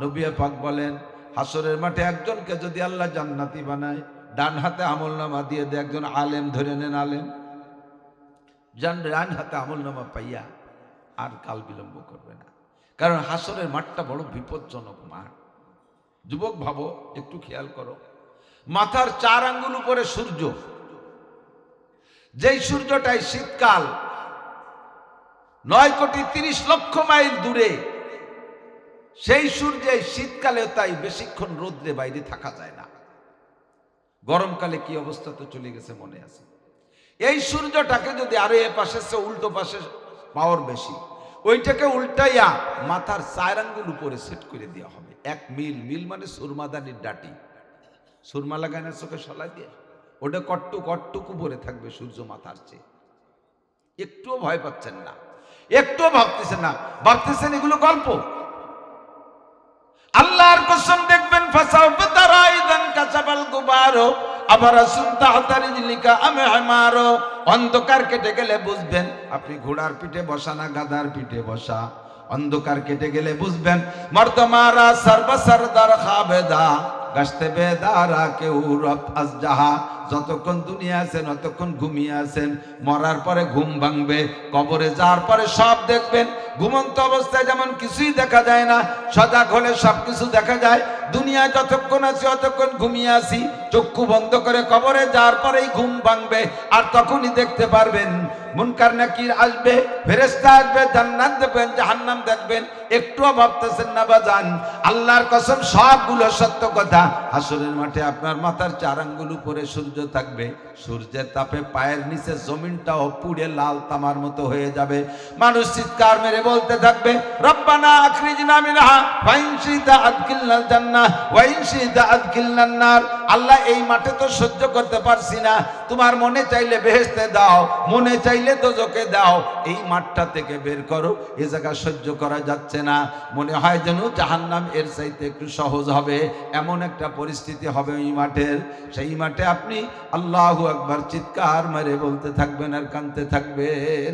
নবী পাক বলেন, হাসরের মাঠে একজনকে যদি আল্লাহ জান্নাতি বানায়, ডান হাতে আমলনামা দিয়ে দেয়, একজন আলেম ধরে নেন, আলেম ডান হাতে আমলনামা পাইয়া আর কাল বিলম্ব করবে না। কারণ হাসরের মাঠটা বড় বিপজ্জনক মাঠ। যুবক ভাবো, একটু খেয়াল করো, মাথার 4 আঙ্গুল উপরে সূর্য, যেই সূর্যটাই শীতকাল 9,30,00,000 মাইল দূরে, সেই সূর্যে শীতকালে তাই বেশিক্ষণ রোদ্রে বাইরে থাকা যায় না। গরমকালে কি অবস্থা তো চলে গেছে, মনে আছে। এই সূর্যটাকে যদি আরো এ পাশে উল্টো পাশে পাওয়ার বেশি, ওইটাকে উল্টাইয়া মাথার 4 আঙ্গুল উপরে সেট করে দেওয়া হবে। 1 মিল, মিল মানে সুরমাদানির ডাটি, সুরমা লাগায় না চোখে সলাই দিয়ে, ওটা কট্টুক উপরে থাকবে সূর্য মাথার চেয়ে। একটুও ভয় পাচ্ছেন না, একটুও ভাবতেছেন না, ভাবতেছেন এগুলো গল্প। আল্লাহর কসম, দেখবেন ফাসাউফা তারা ইদান কাসাবাল গুবারো আবারাসুন তাহতা রিজলিকা আমে হামারো। অন্ধকার কেটে গেলে বুঝবেন আপনি ঘোড়ার পিঠে বসা না গাধার পিঠে বসা। অন্ধকার কেটে গেলে বুঝবেন মর্দমারা সর্বসরদার খাবেদা গাছতে বেদারা কেউ রব আজ জাহা যতক্ষণ দুনিয়া আছেন ততক্ষণ ঘুমিয়ে আছেন, মরার পরে ঘুম ভাঙবে, কবরে যাওয়ার পরে সব দেখবেন। ঘুমন্ত অবস্থায় যেমন কিছুই দেখা যায় না, সজাগ হলে সব কিছু দেখা যায়। দুনিয়ায় যতক্ষণ আছি ততক্ষণ ঘুমিয়ে আছি, চক্ষু বন্ধ করে কবরে যাওয়ার পরেই ঘুম ভাঙবে, আর তখনই দেখতে পারবেন মুনকার নাকির আসবে, ফেরেশতা আসবে, জান্নাত দেখবেন, জাহান্নাম দেখবেন। একটুও ভাবতেছেন না বাজান? আল্লাহর কসম সবগুলো সত্য কথা। হাসরের মাঠে আপনার মাথার 4 আঙ্গুল উপরে সূর্য থাকবে, সূর্যের তাপে পায়ের নিচে জমিনটাও পুড়ে লাল তামার মতো হয়ে যাবে। মানুষ চিৎকার মেরে বলতে থাকবে, রব্বানা আখরিজনা মিনহা ফাইন শিতা আদখিলনাল জান্নাহ ওয়া ইন শিতা আদখিলনান নার। আল্লাহ, এই মাঠে তো সহ্য করতে পারছি না, তোমার মনে চাইলে বেহেশতে দাও, মনে চাইলে দোজখে দাও, এই মাঠটা থেকে বের করো, এ জায়গা সহ্য করা যাচ্ছে না। মনে হয় যেন জাহান্নাম এর চাইতে একটু সহজ হবে, এমন একটা পরিস্থিতি হবে ওই মাঠের। সেই মাঠে আপনি আল্লাহু আকবার চিৎকার মেরে বলতে থাকবেন আর কাঁদতে থাকবেন।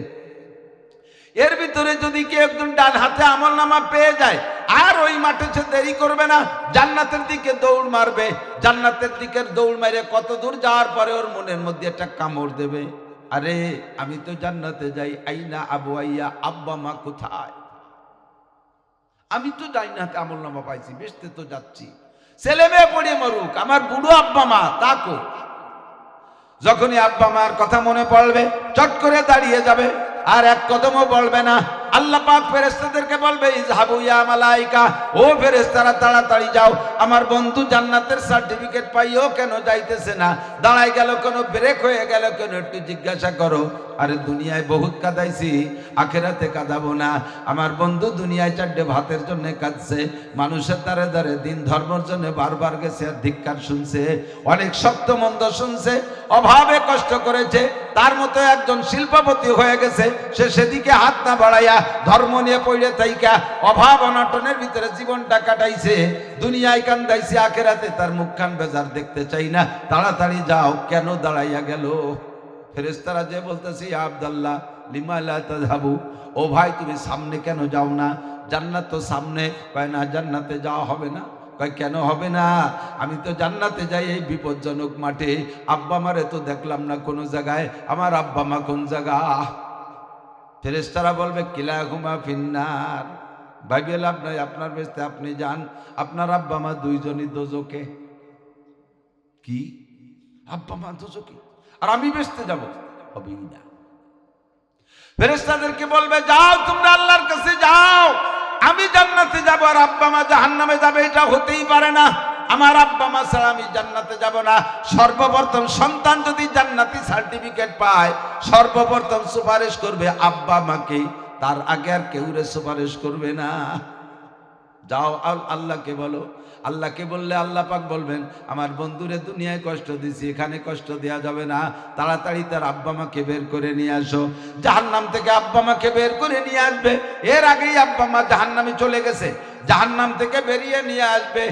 এর ভিতরে যদি কেউ একজন ডান হাতে আমলনামা পেয়ে যায়, আর ওই মাঠে সে দেরি করবে না, জান্নাতের দিকে দৌড় মারবে। জান্নাতের দিকে দৌড় মারে কত দূর যাওয়ার পরে ওর মনের মধ্যে একটা কামড় দেবে, আরে আমি তো জান্নাতে যাই, আইনা আবু আইয়া, আব্বা মা কোথায়? আমি তো জান্নাতে আমলনামা পাইছি, বেশতে তো যাচ্ছি, ছেলে মেয়ে পড়ে মরুক, আমার বুড়ো আব্বা মা তাকো। যখনই আব্বা মার কথা মনে পড়বে চট করে দাঁড়িয়ে যাবে, আর এক কদমও বলবে না। আল্লাহ পাক ফেরেশতাদেরকে বলবে, ইযহাবু ইয়া মালাইকা, ও ফেরেশতারা তাড়াতাড়ি যাও, আমার বন্ধু জান্নাতের সার্টিফিকেট পাইও কেন যাইতেছে না, দাঁড়াই গেল কেন, ব্রেক হয়ে গেল কেন, একটু জিজ্ঞাসা করো। আরে দুনিয়ায় বহুত কাঁদাইছি, আখেরাতে কাঁদাবো না। আমার বন্ধু দুনিয়ায় 4 ভাতের জন্য কাঁদছে, মানুষের দ্বারে দ্বারে দিন ধর্মের জন্য বারবার গেছে, আর ধিক্কার শুনছে, অনেক শক্ত মন্দ শুনছে, অভাবে কষ্ট করেছে, তার মতো একজন শিল্পপতি হয়ে গেছে, সে সেদিকে হাত না বাড়াইয়া ধর্ম নিয়ে পড়ে থাইকা অভাব অনটনের ভিতরে জীবনটা কাটাইছে, দুনিয়ায় কান্দাইছে, আখেরাতে তার মুখখান বেজার দেখতে চাই না, তাড়াতাড়ি যাও। কেন দাঁড়াইয়া গেল? ফেরেশতারা যে বলতেছে, ইয়া আব্দুল্লাহ লিমা লা তাযহাবু, ও ভাই তুমি সামনে কেন যাও না, জান্নাত তো সামনে। কয় না, জান্নাতে যাওয়া হবে না। কয় কেন হবে না? আমি তো জান্নাতে যাই এই বিপজ্জনক মাঠে, আব্বা মারে তো দেখলাম না কোনো জায়গায়, আমার আব্বা মা কোন জায়গা? ফেরেশতারা বলবে, কিলাহুমা ফিন্নার, ভাবিয়ে লাভ নাই, আপনার বেস্তে আপনি যান, আপনার আব্বা মা দুইজনই দোজখে। কি? আব্বা মা দোজখে আর আমি বেস্তে যাব? হবেই না। ফেরেশতাদেরকে বলবে, যাও তোমরা আল্লাহর কাছে যাও, আমি জান্নাতে যাব আর আব্বা মা জাহান্নামে যাবে, এটা হতেই পারে না। আমার আব্বা মা ছাড়া আমি জান্নাতে যাব না। সর্বপ্রথম সন্তান যদি জান্নাতি সার্টিফিকেট পায়, সর্বপ্রথম সুপারিশ করবে আব্বা মাকে, তার আগে আর কেউরে সুপারিশ করবে না। যাও আল্লাহকে বলো। আল্লাহকে বললে আল্লাহ পাক বলবেন, আমার বন্ধুরে দুনিয়ায় কষ্ট দিছি, এখানে কষ্ট দেওয়া যাবে না, তাড়াতাড়ি তার আব্বা মাকে বের করে নিয়ে আসো। জাহান্নাম থেকে আব্বা মাকে বের করে নিয়ে আসবে, এর আগেই আব্বা মা জাহান্নামে চলে গেছে, জাহান্নাম থেকে বেরিয়ে নিয়ে আসবে।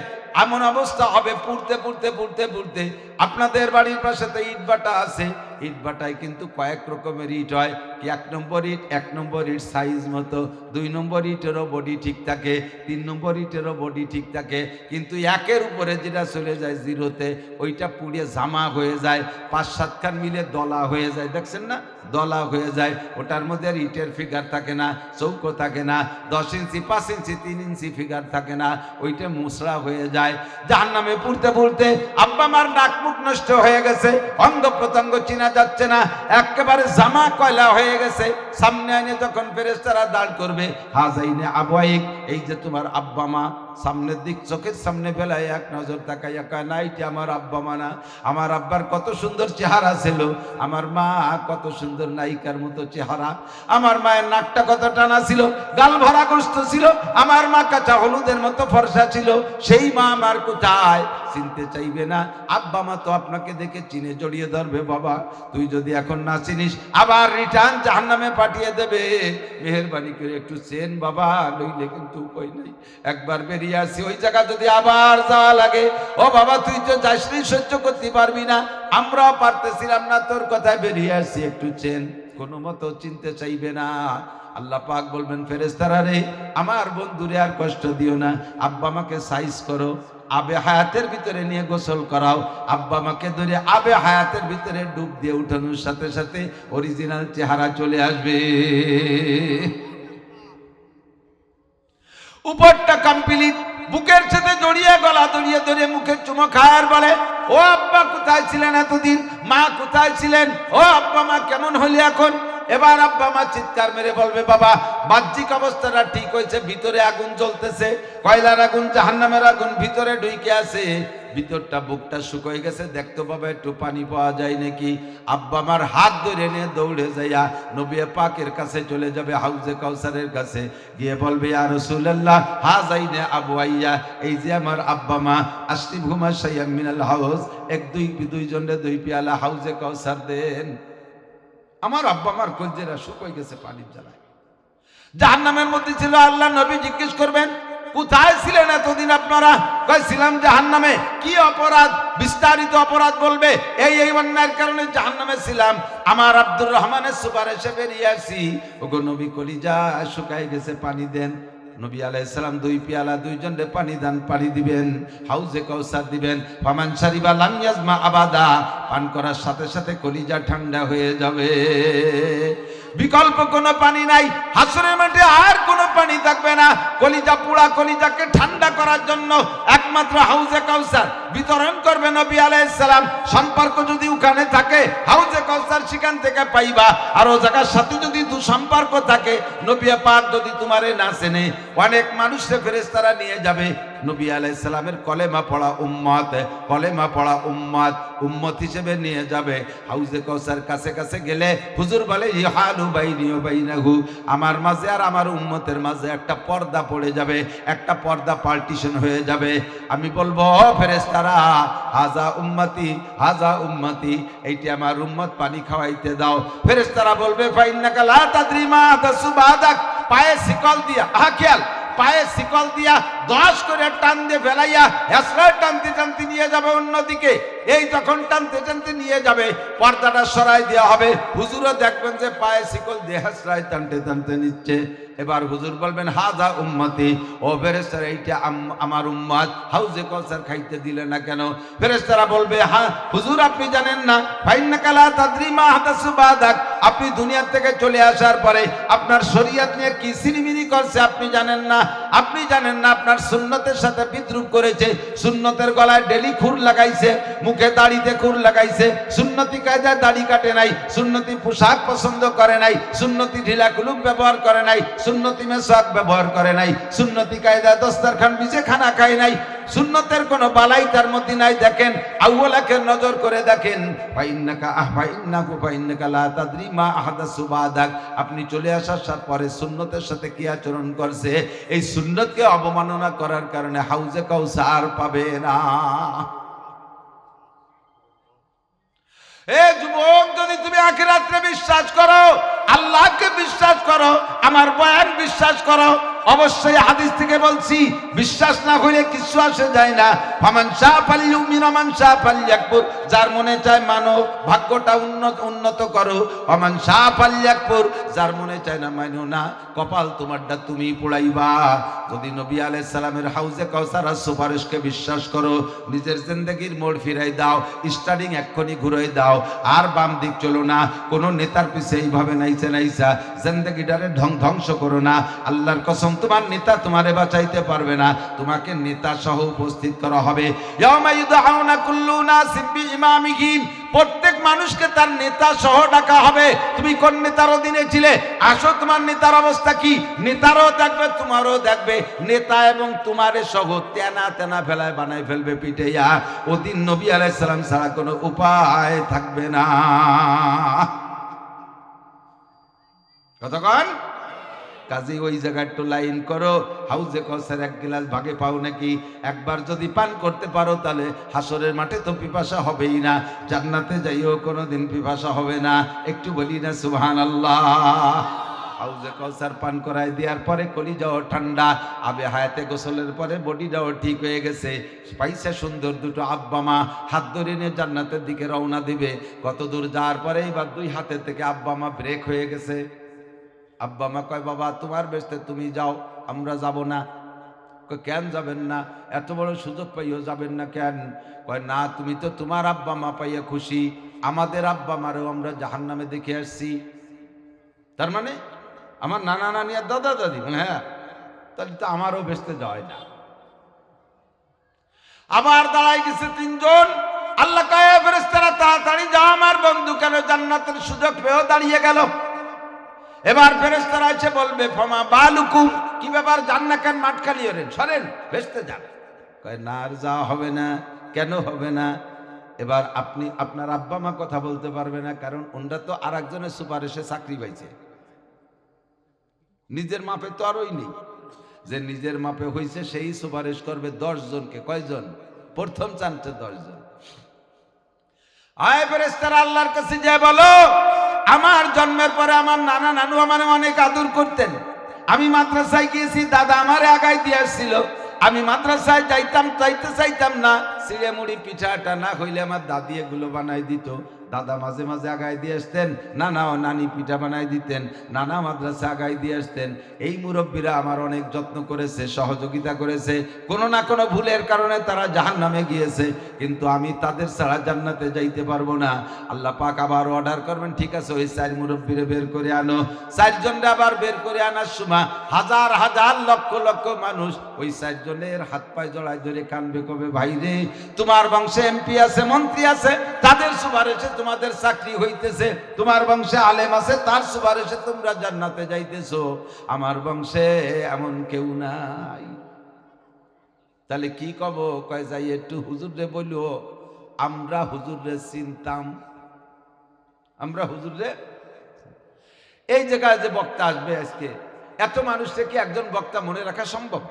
এমন অবস্থা হবে, পুড়তে পুড়তে পুড়তে পুড়তে, আপনাদের বাড়ির পাশে তো ইট ভাটা আছে, ইট ভাটায় কিন্তু কয়েক রকমের ইট হয়, কি 1 নম্বর ইট 1 নম্বর ইট সাইজ মতো, 2 নম্বর ইটেরও বডি ঠিক থাকে, 3 নম্বর ইটেরও বডি ঠিক থাকে, কিন্তু 1-এর উপরে যেটা চলে যায় 0-তে, ওইটা পুড়ে জামা হয়ে যায়, 5-7 খান মিলে দলা হয়ে যায়, দেখছেন না, দলা হয়ে যায়। ওটার মধ্যে আর ইটের ফিগার থাকে না, চৌকো থাকে না, 10 ইঞ্চি 5 ইঞ্চি 3 ইঞ্চি ফিগার থাকে না, ওইটা মুসরা হয়ে যায়। জাহান্নামে পুড়তে পুড়তে আব্বা মার নাক মুখ নষ্ট হয়ে গেছে, অঙ্গ প্রত্যঙ্গ চিনা যাচ্ছে না, একেবারে জামা কয়লা হয়ে গেছে। সামনে এনে যখন ফেরেশতারা দাঁড় করবে, হাজাইনে আবওয়াইক, এই যে তোমার আব্বা মা, সামনের দিক চোখের সামনে বেলায় এক নজর তাকাইয়া কয়, না এটা আমার আব্বা মা না, আমার আব্বার কত সুন্দর চেহারা ছিল, আমার মা কত সুন্দর নায়িকার মতো চেহারা, আমার মায়ের নাকটা কত টানা ছিল, গাল ভরা গোস্ত ছিল, আমার মা কাঁচা হলুদের মতো ফর্সা ছিল, সেই মা আমার কোথায়? চিনতে চাইবে না। আব্বা মা তো আপনাকে দেখে চিনে জড়িয়ে ধরবে, বাবা তুই যদি এখন না চিনিস আবার রিটার্ন জাহান্নামে পাঠিয়ে দেবে, মেহেরবানি করে একটু চেন বাবা, নইলে কিন্তু উপায় নাই, একবার বেরিয়ে আসি, ওই জায়গা যদি আবার যাওয়া লাগে, ও বাবা তুই তো যাসনি, সহ্য করতে পারবি না, আমরাও পারতেছিলাম না, তোর কথায় বেরিয়ে আসি, একটু চেন। কোনো মতো চিনতে চাইবে না। আল্লাহ পাক বলবেন, ফেরেশতারা রে, আমার বন্ধুরে আর কষ্ট দিও না, আব্বা মাকে সাইজ করো, আবে হায়াতের ভিতরে নিয়ে গোসল করাও। আব্বা মাকে ধরে আবে হায়াতের ভিতরে ডুব দিয়ে উঠানোর সাথে সাথে অরিজিনাল চেহারা চলে আসবে। উপরটা কমপ্লিট, বুকের সাথে জড়িয়ে গলা জড়িয়ে ধরে মুখে চুমো খায়ার বলে, ও আব্বা কোথায় ছিলেন এতদিন, মা কোথায় ছিলেন, ও আব্বা মা কেমন হলি এখন? এবার আব্বা মা চিৎকার মেরে বলবে, বাবা বাহ্যিক অবস্থাটা ঠিক হয়েছে, ভিতরে আগুন জ্বলতেছে, কয়লার আগুন, জাহান্নামের আগুন ভিতরে ঢুকে আছে, ভিতরটা বুকটা শুকিয়ে গেছে, দেখতে পাবে একটু পানি পাওয়া যায় নাকি। আব্বা আমার হাত ধরে নিয়ে দৌড়ে যাইয়া নবী পাকের কাছে চলে যাবে, হাউজে কাউসারের কাছে গিয়ে বলবে, ইয়া রাসূলুল্লাহ হাযাইনে আবওয়াইয়া, এই যে আমার আব্বা মা, আশরিবহুমা শাইয়্যাম মিনাল হাউজ, দুইজনে 2 পেয়ালা হাউজে কাউসার দেন। আমার আব্বা আমার কলজেরা শুকিয়ে গেছে পানির জ্বালায়। জাহান্নামের মধ্যে ছিল। আল্লাহ নবী জিজ্ঞেস করবেন, কোথায় ছিলেন এতদিন আপনারা? কইছিলাম জাহান্নামে। কি অপরাধ? বিস্তারিত অপরাধ বলবে, এই অন্যায়ের কারণে জাহান্নামে ছিলাম, আমার আব্দুর রহমানের সুপারিশে বেরিয়ে আসি। ওগো নবী কলিজা শুকায় গেছে, পানি দেন। নবী আলাইহিস সালাম 2 পেয়ালা দুইজনে পানি দান, পানি দিবেন, হাউজে কাউসার দিবেন। ফামান শারিবা লাম ইয়াজমা আবাদা, পান করার সাথে সাথে কলিজা ঠান্ডা হয়ে যাবে। বিকল্প কোনো পানি নাই, হাসরের মাঠে আর কোনো পানি থাকবে না। কলিজা পুরা কলিজাকে ঠান্ডা করার জন্য একমাত্র হাউজে কাউসার বিতরণ করবে নবী আলাইহিস সালাম। সম্পর্ক যদি ওখানে থাকে, হাউজে কাউসার সেখান থেকে পাইবা। আর ও জায়গার সাথে যদি সম্পর্ক থাকে, নবী পাক যদি তোমারে না চেনে, অনেক মানুষকে ফেরেশতারা নিয়ে যাবে নবী আলাইহিস সালামের কলেমা পড়া উম্মত, কলেমা পড়া উম্মত হিসেবে নিয়ে যাবে। হাউজে কাউসার কাছে কাছে গেলে হুজুর বলে, ইহালু বাইনি ওয়া বাইনাহু, আমার মাঝে আর আমার উম্মতের মাঝে একটা পর্দা পড়ে যাবে, একটা পর্দা পার্টিশন হয়ে যাবে। আমি বলবো, ফেরেশতারা হাজা উম্মতি, হাজা উম্মতি, এইটি আমার উম্মত, পানি খাওয়াইতে দাও। ফেরেশতারা বলবে, ফাইন্নাকা লা তাদরি মা আহদাসু বাদাক, পায়ে শিকল দিয়া, খেয়াল, পায়ে শিকল দিয়া 10 করে টান দিয়ে ফেলাইয়া হেসরা টানতে টানতে নিয়ে যাবে অন্যদিকে। এই যখন টানতে টানতে নিয়ে যাবে, পর্দাটা সরাই দেওয়া হবে। হুজুরও দেখবেন যে পায়ে শিকল দিয়ে হেসরায় টানতে টানতে নিচ্ছে। এবার হুজুর বলবেন, হাজা উম্মতি, ও ফেরেশতারা এইটা আমার উম্মত, হাউজে কাউসার খাইতে দিলে না কেন? ফেরেশতারা বলবে, হ্যাঁ হুজুর আপনি জানেন না, ফাইন্নাকা লা তাদরি মা আহদাসু বাদাক, আপনি দুনিয়া থেকে চলে আসার পরে আপনার শরীয়ত নিয়ে কি সিনিমিনি করছে আপনি জানেন না। আপনি জানেন না আপনার সুন্নতের সাথে বিদ্রুপ করেছে, সুন্নতের গলায় ডেলি খুর লাগাইছে, মুখে দাড়িতে খুর লাগাইছে, সুন্নতি কায়দায় দাড়ি কাটে নাই, সুন্নতি পোশাক পছন্দ করে নাই, সুন্নতি ঢিলা কুলুপ ব্যবহার করে নাই, সুন্নতি মেশাক ব্যবহার করে নাই, সুন্নতি কায়দায় দস্তরখান বিছে খানা খায় নাই, সুন্নতের কোনো বালাই তার মধ্যে নাই। দেখেন আউয়ালাকে নজর করে দেখেন, ফাইন্নাকা লা তাদরি মা আহদাসু বাদাক, আপনি চলে আসার পরে সুন্নতের সাথে কি আচরণ করছে, এই সুন্নতকে অবমাননা করার কারণে হাউজে কাউসার পাবে না। এ যুবক, যদি তুমি আখিরাতে বিশ্বাস করো, আল্লাহকে বিশ্বাস করো, আমার বয়ান বিশ্বাস করো, অবশ্যই হাদিস থেকে বলছি, বিশ্বাস না হলে কিছু আসে যায় না। ফামান শাআ ফালইউমিন ওয়া মান শাআ ফালইয়াকফুর, যার মনে চায় মানো, ভাগ্যটা উন্নত করো। ওয়া মান শাআ ফালইয়াকফুর, যার মনে চায় না মানো না, কপাল তোমারটা তুমি পোড়াইবা। যদি নবী আলাইহিস সালামের হাউজে কাউসার আর সুপারিশকে বিশ্বাস করো, নিজের জিন্দেগির মোড় ফিরাই দাও, স্টার্টিং এক্ষুনি ঘুরাই দাও, আর বাম দিক চলো না। কোনো নেতার পিছে এইভাবে নাইচা জিন্দেগিটারে ধ্বংস করো না। আল্লাহর কসম, তোমার নেতা তোমারে বাঁচাইতে পারবে না, তোমাকে নেতা সহ উপস্থিত করা হবে। ইয়াউমা ইউদআউনা কুল্লু নাসিম বিইমামিহিম, প্রত্যেক মানুষকে তার নেতা সহ ডাকা হবে। তুমি কোন নেতার অধীনে ছিলে, আসো, তোমার নেতার অবস্থা কি, নেতারও দেখবে তোমারও দেখবে, নেতা এবং তোমারে সহ তেনা তেনা ফেলায় বানাই ফেলবে পিটাইয়া। ওদিন নবী আলাইহিস সালাম ছাড়া কোনো উপায় থাকবে না। কতক্ষণ? কাজী ওই জায়গায় একটু লাইন করো। হাউজে কাউসার 1 গ্লাস ভাগে পাও নাকি? একবার যদি পান করতে পারো, তাহলে হাসরের মাঠে তো পিপাসা হবেই না, জান্নাতে যাইও কোনোদিন পিপাসা হবে না। একটু বলি না সুবহানাল্লাহ। হাউজে কাউসার পান করায় দেওয়ার পরে কলিজাও ঠান্ডা, আবে হায়াতে গোসলের পরে বডিটাও ঠিক হয়ে গেছে, পাইছে সুন্দর দুটো আব্বা মা, হাত ধরে নিয়ে জান্নাতের দিকে রওনা দিবে। কত দূর যাওয়ার পরে এবার 2 হাতের থেকে আব্বা মা ব্রেক হয়ে গেছে। আব্বা মা কয়, বাবা তোমার বেস্তে তুমি যাও, আমরা যাব না। কয় কেন যাবেন না? এত বড় সুযোগ পাইও যাবেন না কেন? কয় না, তুমি তো তোমার আব্বা মা পাইয়া খুশি, আমাদের আব্বা মারেও আমরা জাহান্নামে দেখে আসছি। তার মানে আমার নানা নানি আর দাদা দাদি, হ্যাঁ, তাহলে তো আমারও বেসতে যায় না। আবার দাঁড়াই গেছে তিনজন। আল্লাহ কয় ফেরেশতারা তাড়াতাড়ি যাও, আমার বন্ধু কেন জান্নাতের সুযোগ পেয়েও দাঁড়িয়ে গেল। এবার ফেরেশতারা এসে বলবে ফমা বালুকুম, কি ব্যাপার, জান্নাত কেন মাঠ খালি হলেন, সরেন বেসতে যান। কয় না, আর যাওয়া হবে না। কেন হবে না? এবার আপনি আপনার আব্বা মা কথা বলতে পারবে না, কারণ ওনরা তো আর একজনের সুপারিশে চাকরি পাইছে, নিজের মাপে তো আরই নেই। যে নিজের মাপে হয়েছে সেই সুপারিশ করবে 10 জনকে। কয়জন? প্রথম চান্সে 10 জন। আয় ফেরেশতারা আল্লাহর কাছে যায় বলো, আমার জন্মের পরে আমার নানা নানু আমার অনেক আদর করতেন। আমি মাদ্রাসায় গিয়েছি, দাদা আমারে আগায় দিয়ে আসছিল। আমি মাদ্রাসায় চাইতাম না, চিড়ে মুড়ি পিঠাটা না হইলে আমার দাদি এগুলো বানাই দিত। দাদা মাঝে মাঝে আগায় দিয়ে আসতেন, নানা ও নানি পিঠা বানাই দিতেন, নানা মাদ্রাসা আগায় দিয়ে আসতেন। এই মুরব্বীরা আমার অনেক যত্ন করেছে, সহযোগিতা করেছে। কোনো না কোনো ভুলের কারণে তারা জাহান্নামে গিয়েছে, কিন্তু আমি তাদের ছাড়া জান্নাতে যাইতে পারবো না। আল্লাহ পাক আবার অর্ডার করবেন, ঠিক আছে ওই 4 মুরব্বীরে বের করে আনো। 4 জনরে আবার বের করে আনার সময় হাজার হাজার লক্ষ লক্ষ মানুষ ওই 4 জনের হাত পায়ে জড়ায় ধরে কানবে, কবে ভাই রে, তোমার বংশে এমপি আছে, মন্ত্রী আছে, তাদের সুপারিশে তোমাদের চাকরি হইতেছে, তোমার বংশে আলেম আছে, তার সুপারিশে তোমরা জান্নাতে যাইতেছো, আমার বংশে এমন কেউ নাই। তাহলে কি কব? কয় যাই একটু হুজুরে বললো, আমরা হুজুরে চিনতাম, আমরা হুজুরে। এই জায়গায় যে বক্তা আসবে আজকে, এত মানুষকে কি একজন বক্তা মনে রাখা সম্ভব?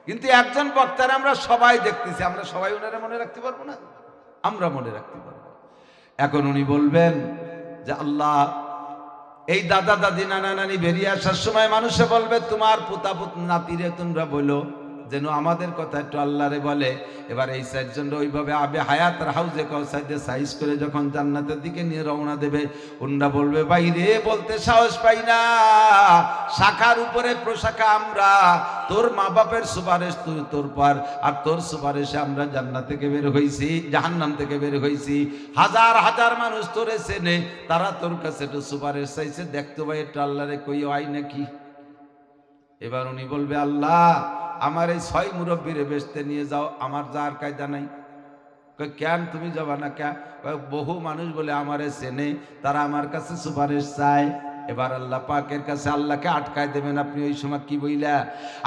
কিন্তু একজন বক্তার আমরা সবাই দেখতেছি, আমরা সবাই ওনারা মনে রাখতে পারবো না? আমরা মনে রাখতে পারবো। এখন উনি বলবেন যে আল্লাহ, এই দাদা দাদি নানা নানি বেরিয়ে আসার সময় মানুষে বলবে, তোমার পুতাপুত নাতিরে তোমরা বলো যেন আমাদের কথা একটু আল্লাহরে বলে। এবার এই 4 জন ওইভাবে আবে হায়াত হাউজে কাউসাইডে সাইজ করে যখন জান্নাতের দিকে নিয়ে রওনা দেবে, উন্ডা বলবে, বাইরে বলতে সাহস পাই না, শাখার উপরে প্রশাখা আমরা, তোর মা বাপের সুপারিশ তুই তোর পার, আর তোর সুপারিশে আমরা জান্নাত থেকে বের হইছি, জাহান্নাম থেকে বের হইছি। হাজার হাজার মানুষ তোরে চেনে, তারা তোর কাছে একটু সুপারিশ চাইছে, দেখতে ভাই একটু আল্লাহরে কই হয় নাকি। এবার উনি বলবে, আল্লাহ আমার এই 6 মুরব্বীরে বেচতে নিয়ে যাও, আমার যার কায়দা নাই। কেন তুমি যাবা না? কে? বহু মানুষ বলে আমারে চেনে, তারা আমার কাছে সুপারিশ চায়। এবার আল্লাহ পাকের কাছে আল্লাহকে আটকায় দেবেন আপনি। ওই সময় কি বইলা,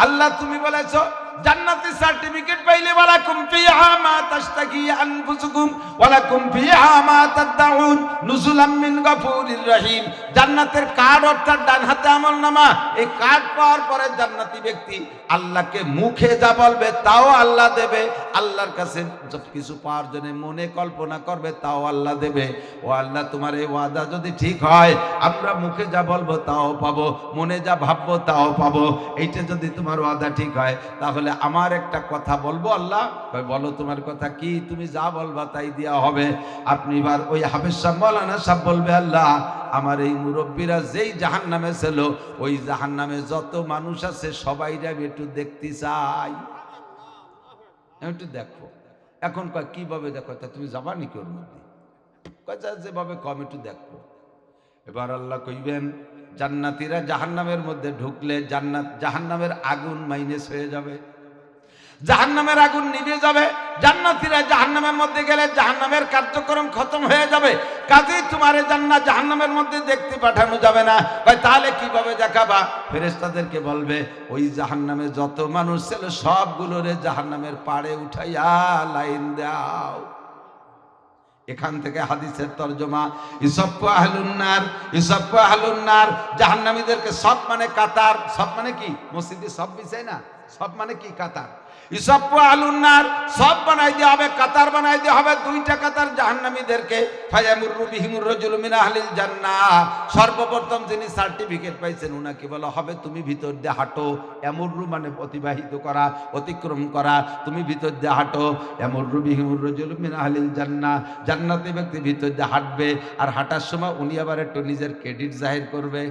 আল্লাহ তুমি বলেছো জান্নাতের সার্টিফিকেট পাইলে ওয়ালাকুম ফিহা মা তাশতাকি আনফুসুকুম ওয়ালাকুম ফিহা মা তাদউন নুজুলাম মিন গফুরির রহিম। জান্নাতের কার্ড অর্থাৎ ডান হাতে আমলনামা, এই কার্ড পাওয়ার পরে জান্নাতি ব্যক্তি আল্লাহকে মুখে যা বলবে তাও আল্লাহ দেবে, আল্লাহর কাছে সব কিছু পাওয়ার জন্য মনে কল্পনা করবে তাও আল্লাহ দেবে। ও আল্লাহ, তোমার এই ওয়াদা যদি ঠিক হয়, আমরা মুখে যা বলবো তাও পাবো, মনে যা ভাববো তাও পাবো। এইটা যদি তোমার ওয়াদা ঠিক হয়, তাহলে আমার একটা কথা বলবো। আল্লাহ বলো তোমার কথা কি? তুমি যা বলবা তাই দেওয়া হবে। আপনি এবার ওই হাফেজ সাহেব মৌলানা সাহেব বলবে, আল্লাহ আমার এই মুরব্বীরা যেই জাহান্নামে ছিল, ওই জাহান্নামে যত মানুষ আছে সবাইরে আমি একটু দেখতে চাই, একটু দেখো। এখন কয় কিভাবে দেখো? তা তুমি যাবা নাকি ওর মধ্যে? কয় যেভাবে কম একটু দেখো। এবার আল্লাহ কইবেন, জান্নাতীরা জাহান্নামের মধ্যে ঢুকলে জাহান্নামের আগুন মাইনাস হয়ে যাবে, জাহান্নামের আগুন নিভে যাবে। জান্নাতীরা জাহান্নামের মধ্যে গেলে জাহান্নামের কার্যক্রম খতম হয়ে যাবে। কাজেই তোমারে জাহান্নামের মধ্যে দেখতে পাঠানো যাবে না। তাহলে কিভাবে দেখাবা? ফেরেশতাদেরকে বলবে, ওই জাহান্নামে যত মানুষ ছিল সবগুলোরে জাহান্নামের পাড়ে উঠাইয়া লাইন দাও। এখান থেকে হাদিসের তরজমা, ইসাফু আহলুন্নার, ইসাফু আহলুন্নার। জাহান্নামীদেরকে সব মানে কাতার, সব মানে কি? মসজিদে সব বিছায় না, সব মানে কি? কাতার। ইসাফু আহলুন্নার সব বানাই দেওয়া হবে, কাতার বানাই দেওয়া হবে, 2টা কাতার জাহান্নামীদেরকে। ফায়ামুরু বিহিমুর রাজুলু মিন আহলিল জান্নাহ। সর্বপ্রথম যিনি সার্টিফিকেট পাইছেন উনাকে বলা হবে, তুমি ভিতর দিয়ে হাঁটো। এমুরু মানে অতিবাহিত করা, অতিক্রম করা। তুমি ভিতর দিয়ে হাঁটো। এমুরু বিহিমুর রাজুলু মিন আহলিল জান্নাহ। জান্নাতি ব্যক্তি ভিতর দিয়ে হাঁটবে, আর হাঁটার সময় উনি আবার একটু নিজের ক্রেডিট জাহির করবে।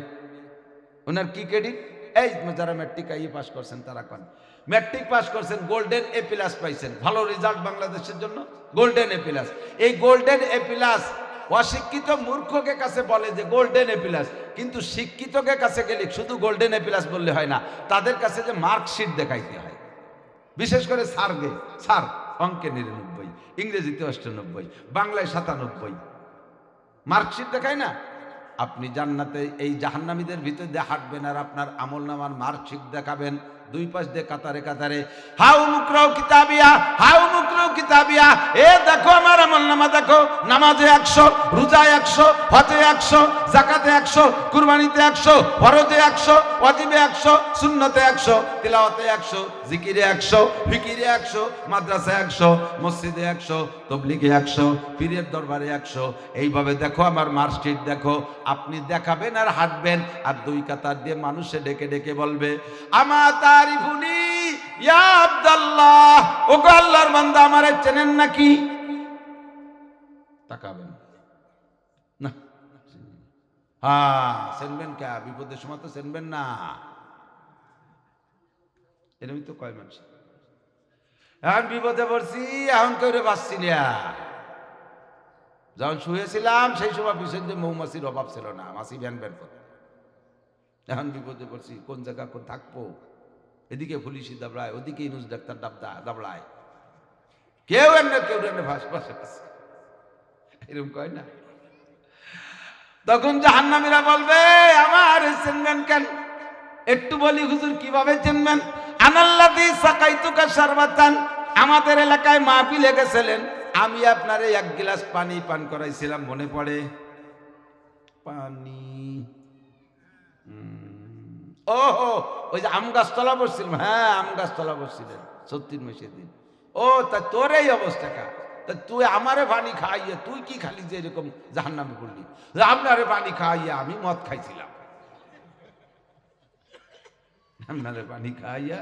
ওনার কি ক্রেডিট? এই যারা ম্যাট্রিক আইয়ে পাস করছেন তারা কোন ম্যাট্রিক পাস করছেন, গোল্ডেন এ প্লাস পাইছেন, ভালো রেজাল্ট বাংলাদেশের জন্য গোল্ডেন এ প্লাস। এই গোল্ডেন এ প্লাস অশিক্ষিত মূর্খকে কাছে বলে যে গোল্ডেন এ প্লাস, কিন্তু শিক্ষিতকে কাছে গেলে শুধু গোল্ডেন এ প্লাস বললে হয় না, তাদের কাছে যে মার্কশিট দেখাইতে হয়। বিশেষ করে স্যার অঙ্কে 99, ইংরেজিতে 98, বাংলায় 97, মার্কশিট দেখায় না। আপনি জান্নাতে এই জাহান্নামীদের ভিতর দিয়ে হাঁটবেন আর আপনার আমল নামার মার্কশিট দেখাবেন, দুই পাশ দিয়ে কাতারে কাতারে হাউ মুকরাও কিতাবিয়া, হাউ মুকরাও কিতাবিয়া। এ দেখো আমার আমল নামা দেখো, নামাজে 100, রোজায় 100, হজে 100, যাকাতে 100, কুরবানিতে 100, ফরজে 100, ওয়াজিবে 100, সুন্নতে 100, তিলাওয়াতে 100, জিকিরে 100, ফিকিরে 100, মাদ্রাসায় 100, মসজিদে 100, তবলিগে 100, পীরের দরবারে 100। এইভাবে দেখো আমার মার্কশিট দেখো। আপনি দেখাবেন আর হাঁটবেন, আর দুই কাতার দিয়ে মানুষে ডেকে ডেকে বলবে আমা তারিফুনি ইয়া আব্দুল্লাহ, ওগো আল্লাহর বান্দা আমারে চেনেন নাকি? তাকাবেন না, হ্যাঁ চেনবেন কে? বিপদের সময় তো চেনবেন না। এরকমই তো কয় মানুষ এখন বিপদে পড়ছি, এখন করে বাঁচছি না। যখন শুয়েছিলাম সেই সময় পিছন দিয়ে মৌমাছির অভাব ছিল না, মাছি ভ্যান ভ্যান করে। এখন বিপদে পড়ছি, কোন জায়গা কোন থাকবো? এদিকে পুলিশি দাবড়ায়, ওদিকে ইনুস ডাক্তার দাবড়ায়, কেউ এমনি কেউ এমনি ভাসে এরকম কয় না। তখন জাহান্নামীরা বলবে আমার চিনবেন কেন? একটু বলি হুজুর কিভাবে চিনবেন? আনাল্লাযী সাকাইতুকা শারবাতান, আমাদের এলাকায় মাহফিলে গেছিলেন, আমি আপনারে এক গ্লাস পানি পান করাইছিলাম, মনে পড়ে? পানি ওহো, ওই যে আম গাছতলা বসছিলাম, হ্যাঁ আম গাছতলা বসছিলেন 36 মাসের দিন। ও তা তোর এই অবস্থাটা, তা তুই আমারে পানি খাইয়ে তুই কি খালি যে এরকম জাহান্নামে পড়লি? আপনারে পানি খাইয়ে আমি মদ খাইছিলাম, আপনারে পানি খাইয়া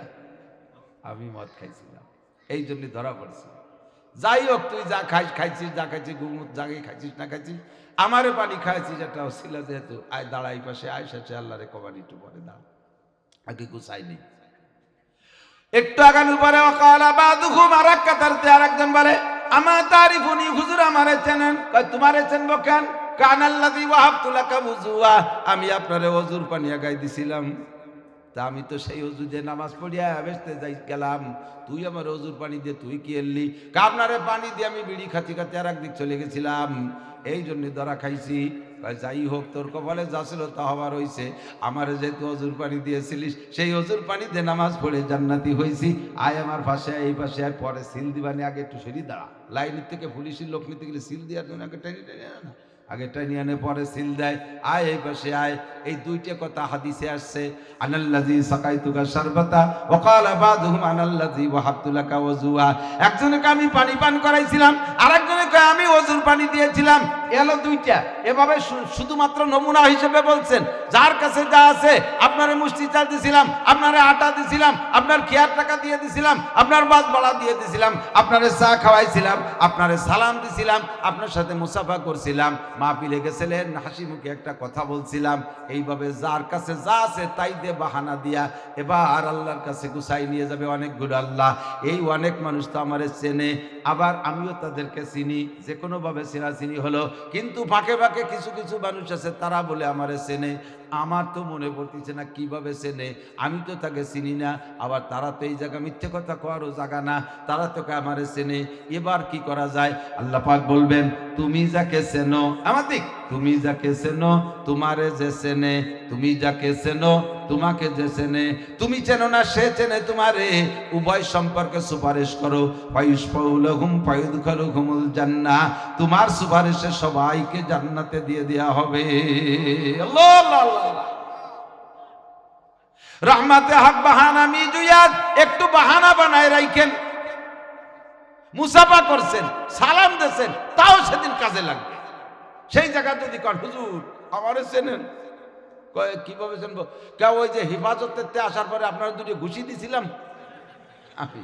আমি মদ খাইছিলাম, এই জন্য ধরা পড়ছি। যাই হোক, তুই যা খাইছিস, যা খাইছিস, গুমুত জাগে খাইছিস না খাইছিস, আমারে পানি খাইছিস, এটা ছিল যেহেতু। আয় দাঁড়াই পাশে, আয় শেষে আল্লাহ রে কবার একটু পরে দাঁড়া, আগে গুছাই নেই। একটু আগানোর পরে ওয়াকালা বাদুহুম, আরেক কাতারতে আরেকজন বলে আমা তারিফুনি, হুজুর আমারে চেনেন? কয় তোমারে চিনবো কেন? কানাল্লাযী ওয়াহাবতু লাকা ওযুয়া, আমি আপনারে ওযুর পানি আগাই দিছিলাম, তা আমি তো সেই ওযু দিয়ে নামাজ পড়িয়া বেসতে যাই গেলাম, তুই আমার ওযুর পানি দিয়ে তুই কি এলি? আপনারে পানি দিয়ে আমি বিড়ি খাতি খাতি আর একদিক চলে গেছিলাম, এই জন্য ধরা খাইছি। যাই হোক, তোর কপালে যা ছিল তা হবার হইছে, আমার যেহেতু ওযুর পানি দিয়েছিলিস, সেই ওযুর পানি দিয়ে নামাজ পড়ে জান্নাতি হইছি। আয় আমার পাশে, এই পাশে, আর পরে সিল দিবানি, আগে একটু সরি দাঁড়া। লাইনের থেকে পুলিশের লোক নিতে গেলে সিল দেওয়ার জন্য আগে টেনে টেনে না, আগে টেনে আনে পরে সিল দেয়। আয় এই পাশে আয়। এই দুইটা কথা হাদিসে আসছে, আনাল্লাযী সাকাইতুকা শারবাতা ওয়া ক্বালা বাদুহুম আনাল্লাযী ওয়াহাবতু লাকা ওযুয়া। একজনকে আমি পানি পান করাইছিলাম, আরেকজনকে আমি ওযুর পানি দিয়েছিলাম। এলো দুইটা, এভাবে শুধুমাত্র নমুনা হিসেবে বলছেন। যার কাছে যা আছে, আপনারে মুষ্টি চাল দিছিলাম, আপনারে আটা দিছিলাম, আপনার খেয়ার টাকা দিয়ে দিছিলাম, আপনার বাস ভাড়া দিয়ে দিছিলাম, আপনারে চা খাওয়াইছিলাম, আপনারে সালাম দিছিলাম, আপনার সাথে মুসাফা করছিলাম, মাহফিলে গেছিলেন, হাসি মুখে একটা কথা বলছিলাম। এইভাবে যার কাছে যা আছে তাই দিয়ে বাহানা দিয়া এবার আল্লাহর কাছে গুছাই নিয়ে যাবে অনেকগুলো। আল্লাহ এই অনেক মানুষ তো আমারে চেনে, আবার আমিও তাদেরকে চিনি, যে কোনোভাবে চিনি হলো, কিন্তু ফাঁকে ফাঁকে কিছু কিছু মানুষ আছে তারা বলে আমারে চেনে। আমার তো মনে পড়তেছে না কিভাবে চেনে, আমি তো তাকে চিনি না, আবার তারা তো এই জায়গা মিথ্যে কথা কোয়ারও জায়গা না, তারা তোকে আমারে চেনে। এবার কি করা যায়? আল্লাহ পাক বলবেন তুমি যাকে চেনো, আমার দিক, তুমি যাকে চেনো তোমারে যে চেনে, তুমি যাকে চেনো তোমাকে যে চেনে, তুমি চেনো না সে চেনে তোমারে, উভয় সম্পর্কে সুপারিশ করো। ফায়ুশফাউলাহুম ফায়ুদখালুহুমুল জান্নাহ, তোমার সুপারিশে সবাইকে জান্নাতে দিয়ে দেয়া হবে। আল্লাহ আল্লাহ আল্লাহ। রহমাতে হক বাহানা মিজুয়াত, একটু বাহানা বানায় রাখেন। মুসাফা করছেন, সালাম দিয়েছেন, তাও সেদিন কাজে লাগবে। সেই জায়গা যদি কন হুজুর আমারে চেনেন, কিভাবে চিনবো? কেউ ওই যে হেফাজতে আসার পরে আপনারা দুটো ঘুষি দিছিলাম, আমি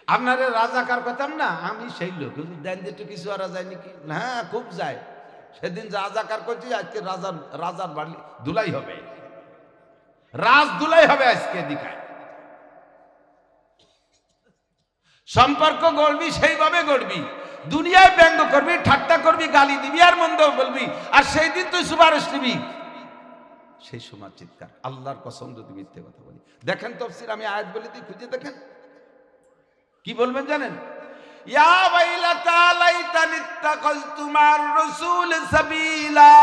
আপনারে রাজাকার কথাম না, আমি সেই লোক। দেন যেটু কিছু আর যায় নাকি? হ্যাঁ খুব যায়। সেদিন রাজাকার করছি, আজকে রাজার বাড়ি ধুলাই হবে। রাজদুলাই হবে আজকে দিকে। সম্পর্ক গড়বি সেইভাবে গড়বি, দুনিয়ায় ব্যঙ্গ করবি, ঠাট্টা করবি, গালি দিবি আর মন্দ বলবি, আর সেই দিন তুই সুপারিশ নিবি, সেই সময় চিৎকার। আল্লাহর কসম যদি মিথ্যে কথা বলি, দেখেন তাফসীর, আমি আয়াত বলে দিই, খুঁজে দেখেন কি বলবেন জানেন? ইয়া ওয়াইলাতা লাইতানি ইত্তাখাযতু মা'আর রাসূল সাবিলা,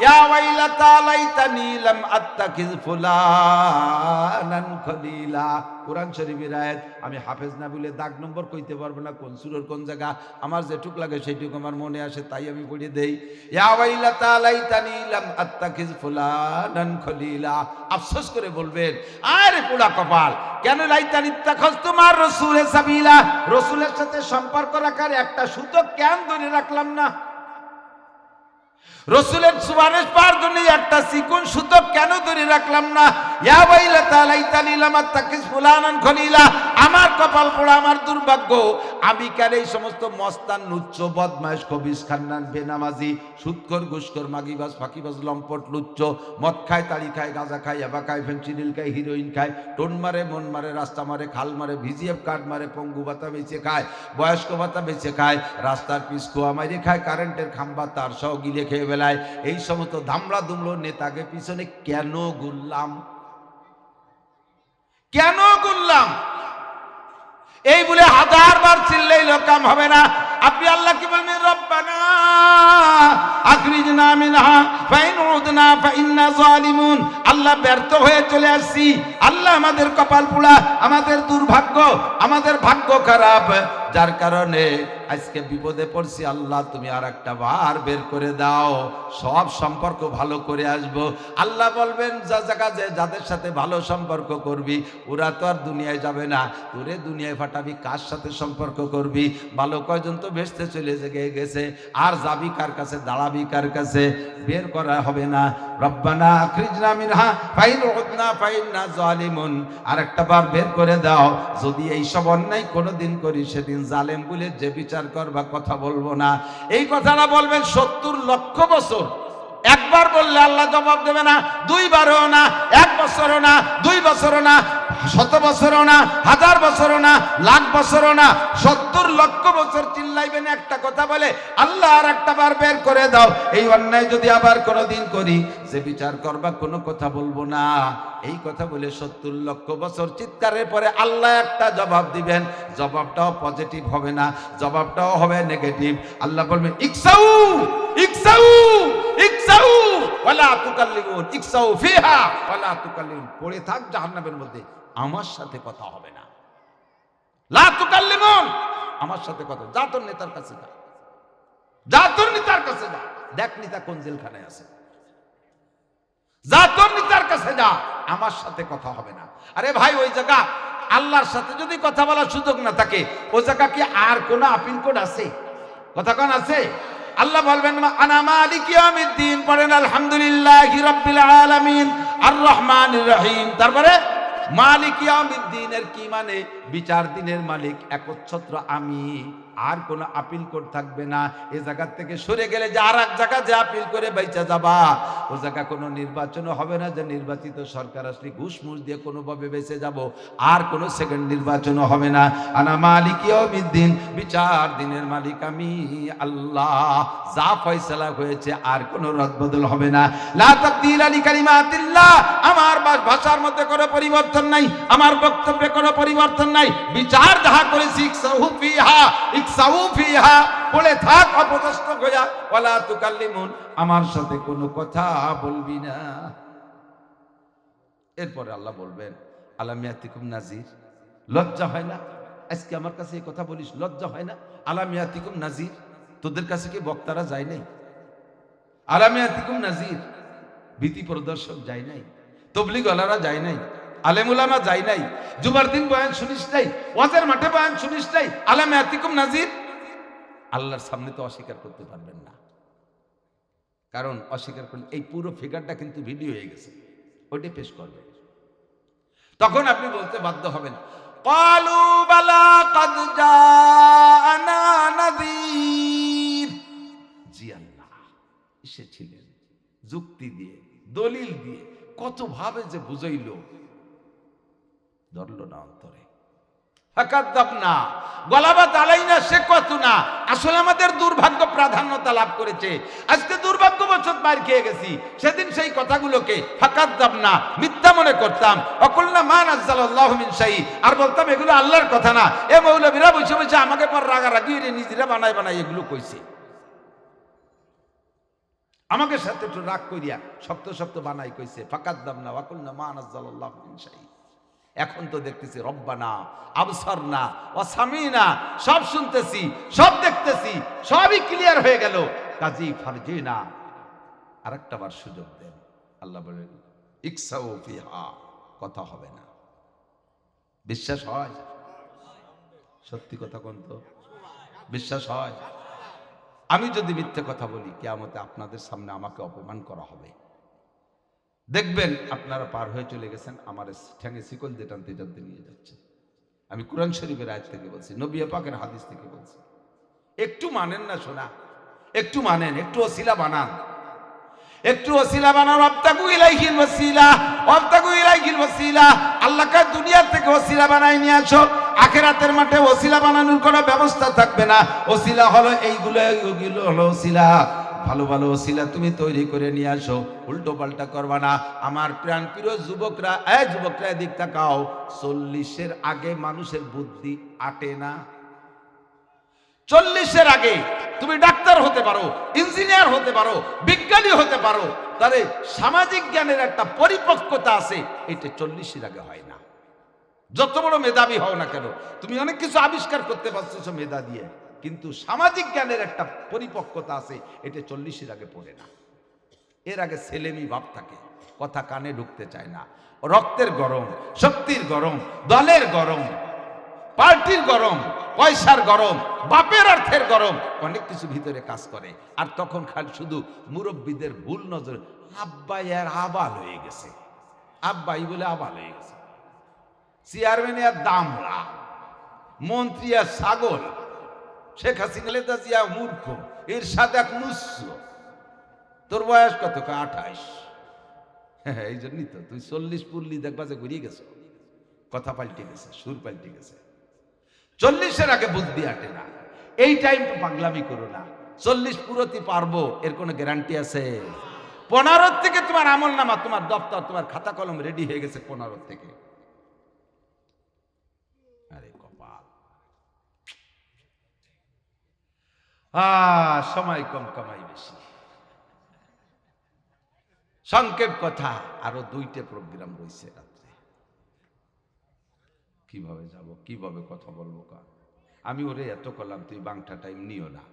ইয়া ওয়াইলাতা লাইতানি লাম আত্তাখিয ফুলানান খলিলা। কোরআন শরীফের আয়াত। আমি হাফেজ না বলে দাগ নম্বর কইতে পারবো না, কোন সূরার কোন জায়গা, আমার যেটুক লাগে সেইটুকু আমার মনে আসে তাই আমি পড়ে দেই। ইয়া ওয়াইলাতা লাইতানি লাম আত্তাখিয ফুলানান খলিলা। আফসোস করে বলবেন, আরে পোড়া কপাল, কেন লাইতানি ইত্তাখাযতু মা'আর রাসূল সাবিলা, রাসূলের সাথে সম্পর্ক রাখার একটা সুতো কেন ধরে রাখলাম না? রাসূলের সুপারিশ পাওয়ার জন্য একটা চিকন সুতো কেন ধরে রাখলাম না? ইয়া ওয়াইলাতা লাইতানি লাম আত্তাখিয ফুলানান খলিলা। আমার কপাল পোড়া, আমার দুর্ভাগ্য, আমি কেন এই সমস্ত মস্তান, নুচ্চ, বদমাইশ, খবিস, খান্নান, বেনামাজি, সুদখোর, ঘুষখোর, মাগিবাজ, ফাঁকিবাজ, লম্পট, লুচ্চ, মদ খায়, তাড়ি খায়, গাঁজা খায়, ইয়াবা খায়, ফেনসিডিল খায়, হিরোইন খায়, টোন মারে, মন মারে, রাস্তা মারে, খাল মারে, ভিজিএফ কার্ড মারে, পঙ্গু ভাতা বেঁচে খায়, বয়স্ক ভাতা বেঁচে খায়, রাস্তার পিস খোয়া মাইরে খায়, কারেন্টের খাম্বা তার সহ গিলে খেয়ে বেলায়, এই সমস্ত ধামড়া দুমড়ো নেতাকে পিছনে কেন ঘুরলাম? কেন ঘুরলাম? এই বলে হাজারবার চিল্লাইলে কাম হবে না। আপনি আল্লাহ কি বলবেন? রব্বানা আখরিজনা মিনহা ফাইন উদনা ফাইন্না যালিমুন। আল্লাহ ব্যর্থ হয়ে চলে আসছি, আল্লাহ আমাদের কপাল পোড়া, আমাদের দুর্ভাগ্য, আমাদের ভাগ্য খারাপ, যার কারণে আজকে বিপদে পড়ছি। আল্লাহ তুমি আর একটা বার বের করে দাও, সব সম্পর্ক ভালো করে আসবো। আল্লাহ বলবেন, যা জায়গা যে যাদের সাথে ভালো সম্পর্ক করবি ওরা তো আর দুনিয়ায় যাবে না, তোরে দুনিয়ায় ফাটাবি, কার সাথে সম্পর্ক করবি? ভালো কয়জন তো বেসতে চলে গেছে, আর যাবি কার কাছে, দাঁড়াবি কার কাছে? বের করা হবে না। রব্বানা আখরিজনা মিনহা ফাইন উদনা ফাইন্না যালিমুন। আর একটা বার বের করে দাও, যদি এই সব অন্যায় কোনোদিন করি সেদিন জালেম বলে যে বিচার করবা, কথা বলবো না। এই কথাটা বলবেন 70 লক্ষ বছর। একবার বললে আল্লাহ জবাব দেবে না, দুইবারও না, 1 বছরও না, 2 বছরও না, 100 বছরও না, 1000 বছরও না, লাখ বছরও না, 70 লক্ষ বছর চিল্লাইবেন একটা কথা বলে, আল্লাহ আর একটা বার বের করে দাও, এই অন্যায় যদি আবার কোনোদিন করি যে বিচার করবা, কোনো কথা বলবো না। এই কথা বলে 70 লক্ষ বছর চিৎকারের পরে আল্লাহ একটা জবাব দিবেন, জবাবটাও পজিটিভ হবে না, জবাবটাও হবে নেগেটিভ। আল্লাহ বলবেন, ইকসাউ ইকসাউ ইকসাউ ওয়ালা তুকাল্লিমুন, ইকসাউ ফিহা ওয়ালা তুকাল্লিমুন। পড়ে থাক জাহান্নামের মধ্যে, আমার সাথে কথা হবে না। লা তুকাল্লিমুন, আমার সাথে কথা, যা তোর নেতার কাছে যা, যা তোর নেতার কাছে যা, দেখ নেতা কোন জেলখানায় আছে, যা তোর নেতার কাছে যা, আমার সাথে কথা হবে না। আরে ভাই, ওই জায়গা আল্লাহর সাথে যদি কথা বলার সুযোগ না থাকে, ওই জায়গা কি আর কোন আপিল কোড আছে? কথা কোন আছে? আল্লাহ বলবেন, আনা মালিক ইয়াউমিদ্দিন, পড়েন আলহামদুলিল্লাহি রাব্বিল আলামিন আর রহমানির রহিম। তারপরে মালিক ইয়াউমিদ্দিনের কি মানে? বিচার দিনের মালিক একচ্ছত্র আমি, আর কোনো আপিল কোড থাকবে না। এই জায়গা থেকে সরে গেলে যে আর এক জায়গা যে আপিল করে বাইচা যাবা, ও জায়গা কোনো নির্বাচনও হবে না, যে নির্বাচিত সরকার আসলে ঘুষ মুষ দিয়ে কোনোভাবে বেঁচে যাব, আর কোনো সেকেন্ড নির্বাচনও হবে না। আনা মালিক ইয়াউমিদ্দিন, বিচার দিনের মালিক আমি আল্লাহ। যা ফয়সালা হয়েছে আর কোনো রদবদল হবে না। লা তাবদীলা লিকালিমাতিল্লাহ, আমার ভাষার মধ্যে কোনো পরিবর্তন নাই, আমার বক্তব্যে কোনো পরিবর্তন নাই। বিচার যাহা করেছি ইকসাউ ফিহা, ইকসাউ ফিহা, বলে থাক অপদস্থ হইয়া, ওয়ালা তুকাল্লিমুন, আমার সাথে কোনো কথা বলবি না। এরপরে আল্লাহ বলবেন, আলাম ইয়াতিকুম নাজির, লজ্জা হয় না? আজকে আমার কাছে এই কথা বলিস, লজ্জা হয় না? আলাম ইয়াতিকুম নাজির, তোদের কাছে কি বক্তারা যায় নাই? আলাম ইয়াতিকুম নাজির, ভীতি প্রদর্শক যায় নাই? তবলিগওয়ালারা যায় নাই? আলেমুলামা যায় নাই? জুমার দিন বয়ান শুনিস নাই? ওয়াজের মাঠে বয়ান শুনিস নাই? আলাম ইয়াতিকুম নাজির। আল্লাহর সামনে তো অস্বীকার করতে পারবেন না, কারণ অস্বীকার করলে এই পুরো ফিগারটা কিন্তু ভিডিও হয়ে গেছে, ওইটাই পেশ করবে। তখন আপনি বলতে বাধ্য হবেন, ক্বালু বালা কাদ জাআনা নাযীর। জি আল্লাহ, এসেছিলেন যুক্তি দিয়ে, দলিল দিয়ে কত ভাবে যে বুঝাইল, ধরল না অন্তরে। ফাকাদ্দাবনা গলাবাত আলাইনা সে কত না। আসলে আমাদের দুর্ভাগ্য প্রাধান্যতা লাভ করেছে। আজকে দুর্ভাগ্যবশত মার খেয়ে গেছি। সেদিন সেই কথাগুলোকে ফাকাদ্দাবনা মিথ্যা মনে করতাম। অকুলনা মা নাযালাল্লাহু মিন শাই, আর বলতাম এগুলো আল্লাহর কথা না। এ মৌলবীরা বসে বসে আমাকে পর রাগারাগি নিজেরা বানায় বানায় এগুলো কইছে। আমাকে সাথে একটু রাগ করিয়া শক্ত শক্ত বানাই কইছে। ফাকাদ্দাবনা ওয়াকুলনা মা নাযালাল্লাহু মিন শাই। এখন তো দেখতেছি রব্বানা আবসারনা ওয়া সামিনা, সব শুনতেছি, সব দেখতেছি, সবই ক্লিয়ার হয়ে গেল। কাজী ফারজিনা, আরেকটা বার সুযোগ দেন। আল্লাহ বলেন ইকসাউ ফিহা, কথা হবে না। বিশ্বাস হয়? সত্যি কথা কোন তো বিশ্বাস হয়? আমি যদি মিথ্যে কথা বলি কিয়ামতে আপনাদের সামনে আমাকে অপমান করা হবে। দেখবেন আপনারা পার হয়ে চলে গেছেন, আমার ঠ্যাঙে শিকল দিয়ে টানতে টানতে নিয়ে যাচ্ছে। আমি কুরআন শরীফের আয়াত থেকে বলছি, নবী পাকের হাদিস থেকে বলছি। একটু মানেন না শোনা, একটু মানেন, একটু ওসিলা বানান, একটু ওসিলা বানান। ওয়াবতাগু ইলাইহিল ওয়াসিলা, ওয়াবতাগু ইলাইহিল ওয়াসিলা। আল্লাহকে দুনিয়া থেকে ওসিলা বানায় নিয়ে আসো। আখিরাতের মাঠে ওসিলা বানানোর কোনো ব্যবস্থা থাকবে না। ওসিলা হলো এইগুলো, এইগুলো হলো ওসিলা। ভালো ভালো ওসিলা তুমি তৈরি করে নিয়ে আসো, উল্টো পাল্টা করবা না। আমার প্রাণ প্রিয় যুবকরা, যুবকরা দিক তাকাও। 40-এর আগে মানুষের বুদ্ধি আটে না। 40-এর আগে তুমি ডাক্তার হতে পারো, ইঞ্জিনিয়ার হতে পারো, বিজ্ঞানী হতে পারো, তাহলে সামাজিক জ্ঞানের একটা পরিপক্কতা আছে, এটা 40-এর আগে হয় না। যত বড় মেধাবী হও না কেন, তুমি অনেক কিছু আবিষ্কার করতে পারছো মেধা দিয়ে, কিন্তু সামাজিক জ্ঞানের একটা পরিপক্কতা আছে, এটা 40-এর আগে পড়ে না। এর আগে ছেলেমি ভাব থাকে, কথা কানে ঢুকতে চায় না। রক্তের গরম, শক্তির গরম, দলের গরম, পার্টির গরম, পয়সার গরম, বাপের অর্থের গরম, অনেক কিছু ভিতরে কাজ করে। আর তখন খালি শুধু মুরব্বীদের ভুল নজর, আব্বাই আর আবাল হয়ে গেছে, আব্বাই বলে আবাল হয়ে গেছে, চেয়ারম্যান আর দামড়া, মন্ত্রী আর ছাগল, শেখ হাসিনা লেদা জিয়া মূর্খ, এর সাথে এক নুস্য। তোর বয়স কত? 28। এই জন্যই তো তুই 40 পুরলি, দেখবা যে ঘুরিয়ে গেছো, কথা পাল্টে গেছে, সুর পাল্টে গেছে। 40-এর আগে বুদ্ধি আটে না। এই টাইম পাগলামি করো না। 40 পুরোতে পারবো এর কোনো গ্যারান্টি আছে? 15 থেকে তোমার আমল নামা, তোমার দপ্তর, তোমার খাতা কলম রেডি হয়ে গেছে 15 থেকে। আরে কপাল, সময় কম, কামাই বেশি। সংক্ষেপ কথা, আরো 2টে প্রোগ্রাম রয়েছে রাত্রে। কিভাবে যাব, কিভাবে কথা বলবো? আমি ওরে এত করলাম, তুই বাংটা টাইম নিও না।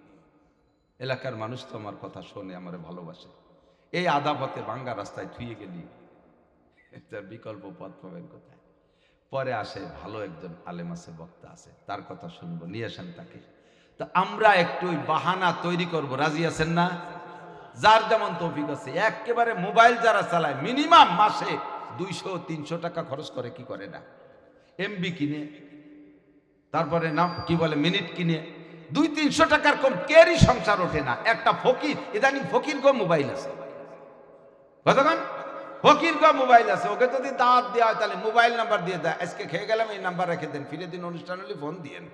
এলাকার মানুষ তো আমার কথা শোনে, আমারে ভালোবাসে। এই আধা পথে ভাঙ্গা রাস্তায় থুয়ে গেলি, তার বিকল্প পথ পাবেন কোথায়? পরে আসে ভালো একজন আলেম আছে, বক্তা আছে, তার কথা শুনবো, নিয়ে আসেন তাকে। তো আমরা একটু বাহানা তৈরি করব, রাজি আছেন না? যার যেমন তৌফিক আছে। একেবারে মোবাইল যারা চালায়, মিনিমাম মাসে 200-300 টাকা খরচ করে, কি করে না? এমবি কিনে, তারপরে নাম কি বলে, মিনিট কিনে, 200-300 টাকার কম কেরই সংসার ওঠে না। একটা ফকির, ইদানিং ফকির গো মোবাইল আছে, কতক্ষণ ফকির গো মোবাইল আছে। ওকে যদি দাওয়াত দেওয়া হয় তাহলে মোবাইল নাম্বার দিয়ে দেয়, আজকে খেয়ে গেলাম, এই নাম্বার রেখে দেন, ফিরে দিন, অনুষ্ঠান হলে ফোন দিয়েন।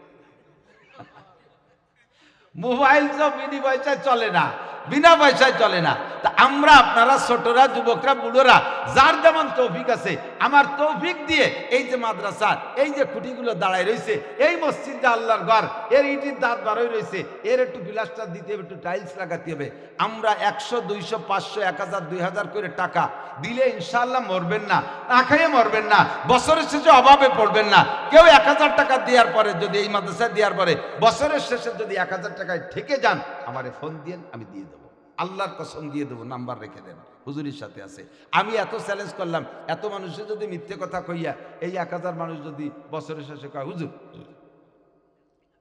মোবাইল তো বিনা পয়সায় চলে না, বিনা পয়সায় চলে না। তা আমরা, আপনারা ছোটরা, যুবকরা, বুড়োরা, যার যেমন তৌফিক আছে, আমার তৌফিক দিয়ে এই যে মাদ্রাসা, এই যে খুঁটিগুলো দাঁড়ায় রয়েছে, এই মসজিদটা আল্লাহর ঘর, এর ইটির দাঁত বারোই রয়েছে, এর একটু প্লাস্টার দিতে হবে, একটু টাইলস লাগাতে হবে। আমরা 100, 200, 500, 1000, 2000 করে টাকা দিলে ইনশাআল্লাহ মরবেন না, না খাইয়ে মরবেন না, বছরের শেষে অভাবে পড়বেন না। কেউ 1000 টাকা দেওয়ার পরে, যদি এই মাদ্রাসায় দেওয়ার পরে বছরের শেষে যদি 1000 টাকায় ঠেকে যান, আমারে ফোন দিয়েন, আমি দিয়ে দেবো, আল্লাহর কসম দিয়ে দেবো, নাম্বার রেখে দেন, হুজুরির সাথে আছে। আমি এত চ্যালেঞ্জ করলাম, এত মানুষের যদি মিথ্যে কথা কইয়া এই 1000 মানুষ যদি বছরের শেষে কয় হুজুর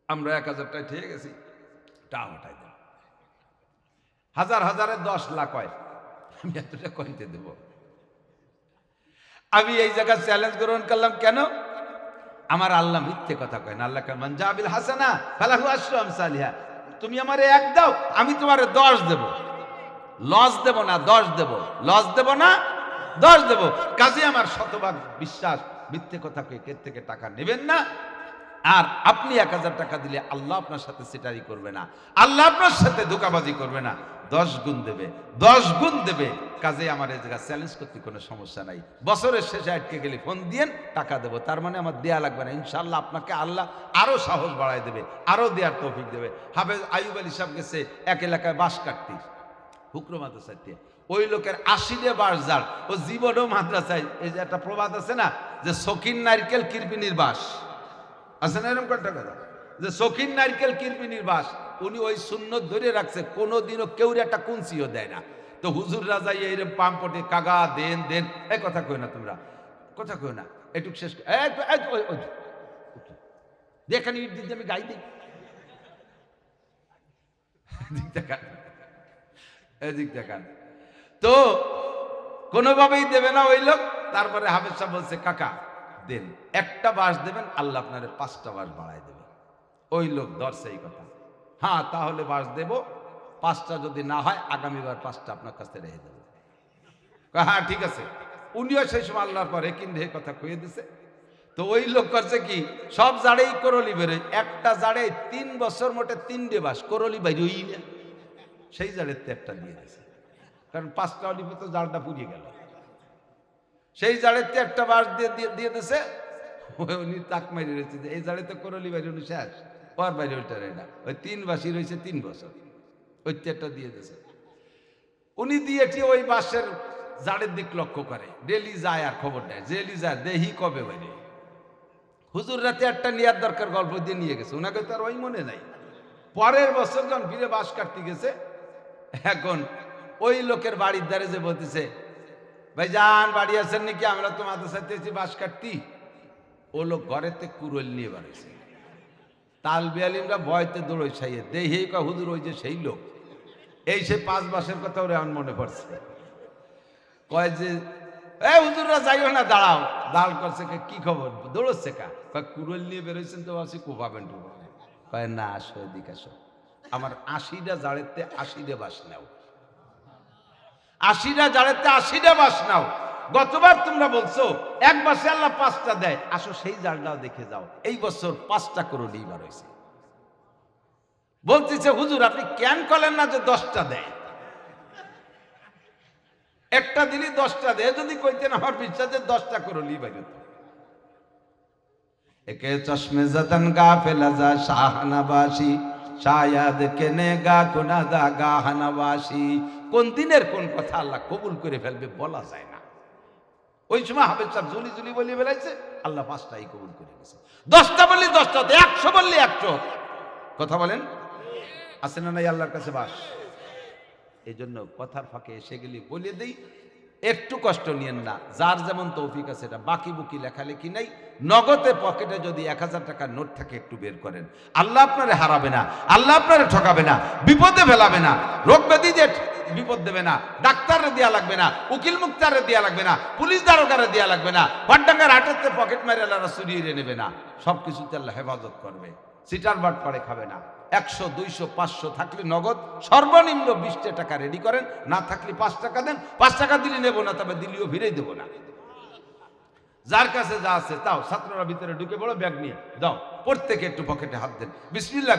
আমরা 1000 টাকা ঠেকে গেছি, টা হটাই দেন, হাজার হাজারে 10 লাখ হয়, আমি এতটা কইতে দেব? আমি এই জায়গায় চ্যালেঞ্জ গ্রহণ করলাম। কেন? আমার আল্লাহ মিথ্যে কথা কয় না। আল্লাহ মান জাবিল হাসানা ফালাহু আশরু আমসালিহা। তুমি আমারে 1 দাও, আমি তোমারে 10 দেব। লস দেব না 10 দেব, লস দেব না 10 দেব। কাজে আমার শতভাগ বিশ্বাস, মিথ্যে কথা কই এর থেকে টাকা নেবেন না। আর আপনি 1000 টাকা দিলে আল্লাহ আপনার সাথে সিটারি করবে না, আল্লাহ আপনার সাথে ধোঁকাবাজি করবে না, 10 গুণ দেবে, 10 গুণ দেবে। কাজে আমার এই জায়গা চ্যালেঞ্জ করতে কোনো সমস্যা নাই। বছরের শেষে আটকে গেলে ফোন দিয়েন, টাকা দেবো, তার মানে আমার দেয়া লাগবে না। ইনশাল্লাহ আপনাকে আল্লাহ আরো সাহস বাড়ায় দেবে, আরো দেওয়ার তৌফিক দেবে। হাফেজ আইয়ুব আলী সাহেব গেছে এক এলাকায় বাঁশ কাটতে, হুকরো মাদ্রাসায়। ওই লোকের 80 বাঁশ জাল, ও জীবনও মাদ্রাসায়। এই যে একটা প্রবাদ আছে না, যে শৌখিন নারকেল কিরপিনির বাঁশ আছে না, এরকম একটা কথা, যে শৌখিন নারকেল কিরপিনির বাঁশ। উনি ওই সুন্নত ধরে রাখছে, কোনোদিনও কেউ একটা কুঞ্চিও দেয় না। তো হুজুর রাজা এইরকম পাম্পটে কাগা দেন দেন, এই কথা কই না, তোমরা কথা কই না, এটুক শেষ দেখেন ইট দিতে আমি গাই দিই, দেখান এদিক দেখান। তো কোনোভাবেই দেবে না ওই লোক। তারপরে হাফেজ সাহেব বলছে, কাকা দেন, একটা বাঁশ দেবেন, আল্লাহ আপনার 5টা বাঁশ বাড়ায় দেবে। ওই লোক ধরছে এই কথা, হ্যাঁ তাহলে বাঁশ দেব, 5টা যদি না হয় আগামীবার 5টা আপনার কাছে রেখে দেবো। হ্যাঁ ঠিক আছে। উনিও সেই সময় আল্লাহর পরে কিন্তু এই কথা কয়ে দিছে। তো ওই লোক করছে কি, সব জাড়েই করলি বেরোয়, একটা জাড়ে 3 বছর মোটে 3টে বাঁশ করলি বাইরই না, সেই জাড়ের একটা দিয়ে দিয়েছে। কারণ 5টা অলিপে তো জালটা পুড়িয়ে গেল, সেই জাড়েতে একটা বাঁশ দিয়ে দিয়েছে। উনি তাক মারি রয়েছে যে এই জাড়ে তো করলি বাইরে উনি শেষ, ওর বাইরে ওইটা না, ওই 3 বাঁশি রয়েছে 3 বছর, ওই একটা দিয়ে দিয়েছে। উনি দিয়েছি ওই বাঁশের জাড়ের দিক লক্ষ্য করে, ডেলি যায় আর খবর নেয়, ডেলি যায় দেহি কবে বাইরে। হুজুর রাতে একটা নেওয়ার দরকার গল্প দিয়ে নিয়ে গেছে, ওনাকে তো আর ওই মনে নাই। পরের বছর যখন ফিরে বাঁশ কাটতে গেছে, এখন ওই লোকের বাড়ির দ্বারে যে বলতেছে, ভাই যান বাড়ি আছেন নাকি, আমরা তো মাদ্রাসাতে এসেছি বাঁশ কাটতি। ও লোক ঘরেতে কুরল নিয়ে বাড়িছে, তালবি আলিমরা ভয়তে দৌড়ই ছাইয়ে দেহি কা হুজুর ওই যে সেই লোক, এই সে 5 বাঁশের কথা ওরে আমার মনে পড়ছে। কয় যে এ হুজুররা যাইও না, দাঁড়াও, দাঁড় করছে, কি খবর, দৌড়চ্ছে কা, কয় কুরল নিয়ে বেরোইছেন তো, ভাবছি কোপাবেন টুপাবেন। কয় না আসো এদিকে আসো, আমার 80টা জাড়েতে 80টে বাঁশ নাও, 80টা জাড়েতে 80টা বাঁশ নাও। গতবার তোমরা বলছো এক বাঁশে আল্লাহ 5টা দেয়, আসো সেই জালটাও দেখে যাও। এই বছর 5টা করলি বার হয়েছে। বলতেছে হুজুর আপনি কেন করেন না যে 10টা দেয়, একটা দিনই 10টা দেয়, যদি কইতেন আমার বিশ্বাসে 10টা করলি বার হতো। একে চশমে জাতান গাফেলা যা শাহনাবাসী, শায়াদ কেনেগা কোনাদা গাহানাবাসী। কোন দিনের কোন কথা আল্লাহ কবুল করে ফেলবে বলা যায় না। ওই সময় হাফেজ সাহেব জুলি জুলি বলে বেড়াইছে, আল্লাহ 5টাই কবুল করে গেছে। 10টা বললি 10টা, 100 বললি 100। কথা বলেন, আছে না নাই আল্লাহর কাছে বাস? এই জন্য কথার ফাঁকে এসে গেলি বলে দিই, একটু কষ্ট নিয়েন না, যার যেমন তৌফিক আছে। এটা বাকি বুকি লেখালেখি নাই, নগদে পকেটে যদি 1000 টাকার নোট থাকে একটু বের করেন। আল্লাহ আপনারে হারাবে না, আল্লাহ আপনারে ঠকাবে না, বিপদে ফেলাবে না, রোগ ব্যাধি যে বিপদ দেবে না, ডাক্তারে দেওয়া লাগবে না, উকিল মুক্তারে দেওয়া লাগবে না, পুলিশ দারোগারে দেওয়া লাগবে না, পাট্টাঙ্গার হাটেতে পকেট মারে আল্লাহ চুরিয়ে নেবে না, সবকিছুতে আল্লাহ হেফাজত করবে। সিটার বাট পাড়ে খাবে না। 100, 200, 500 থাকলে নগদ সর্বনিম্ন 20 টাকা রেডি করেন, না থাকলে 5 টাকা দেন। 5 টাকা দিলে নেবো না, তবে দিলেও ফিরেই দেবো না। যার কাছে যা আছে তাও ছাত্ররা ভিতরে ঢুকে পড়ো, ব্যাগ নিয়ে দাও, প্রত্যেকে একটু পকেটে হাত দেন, বিসমিল্লাহ।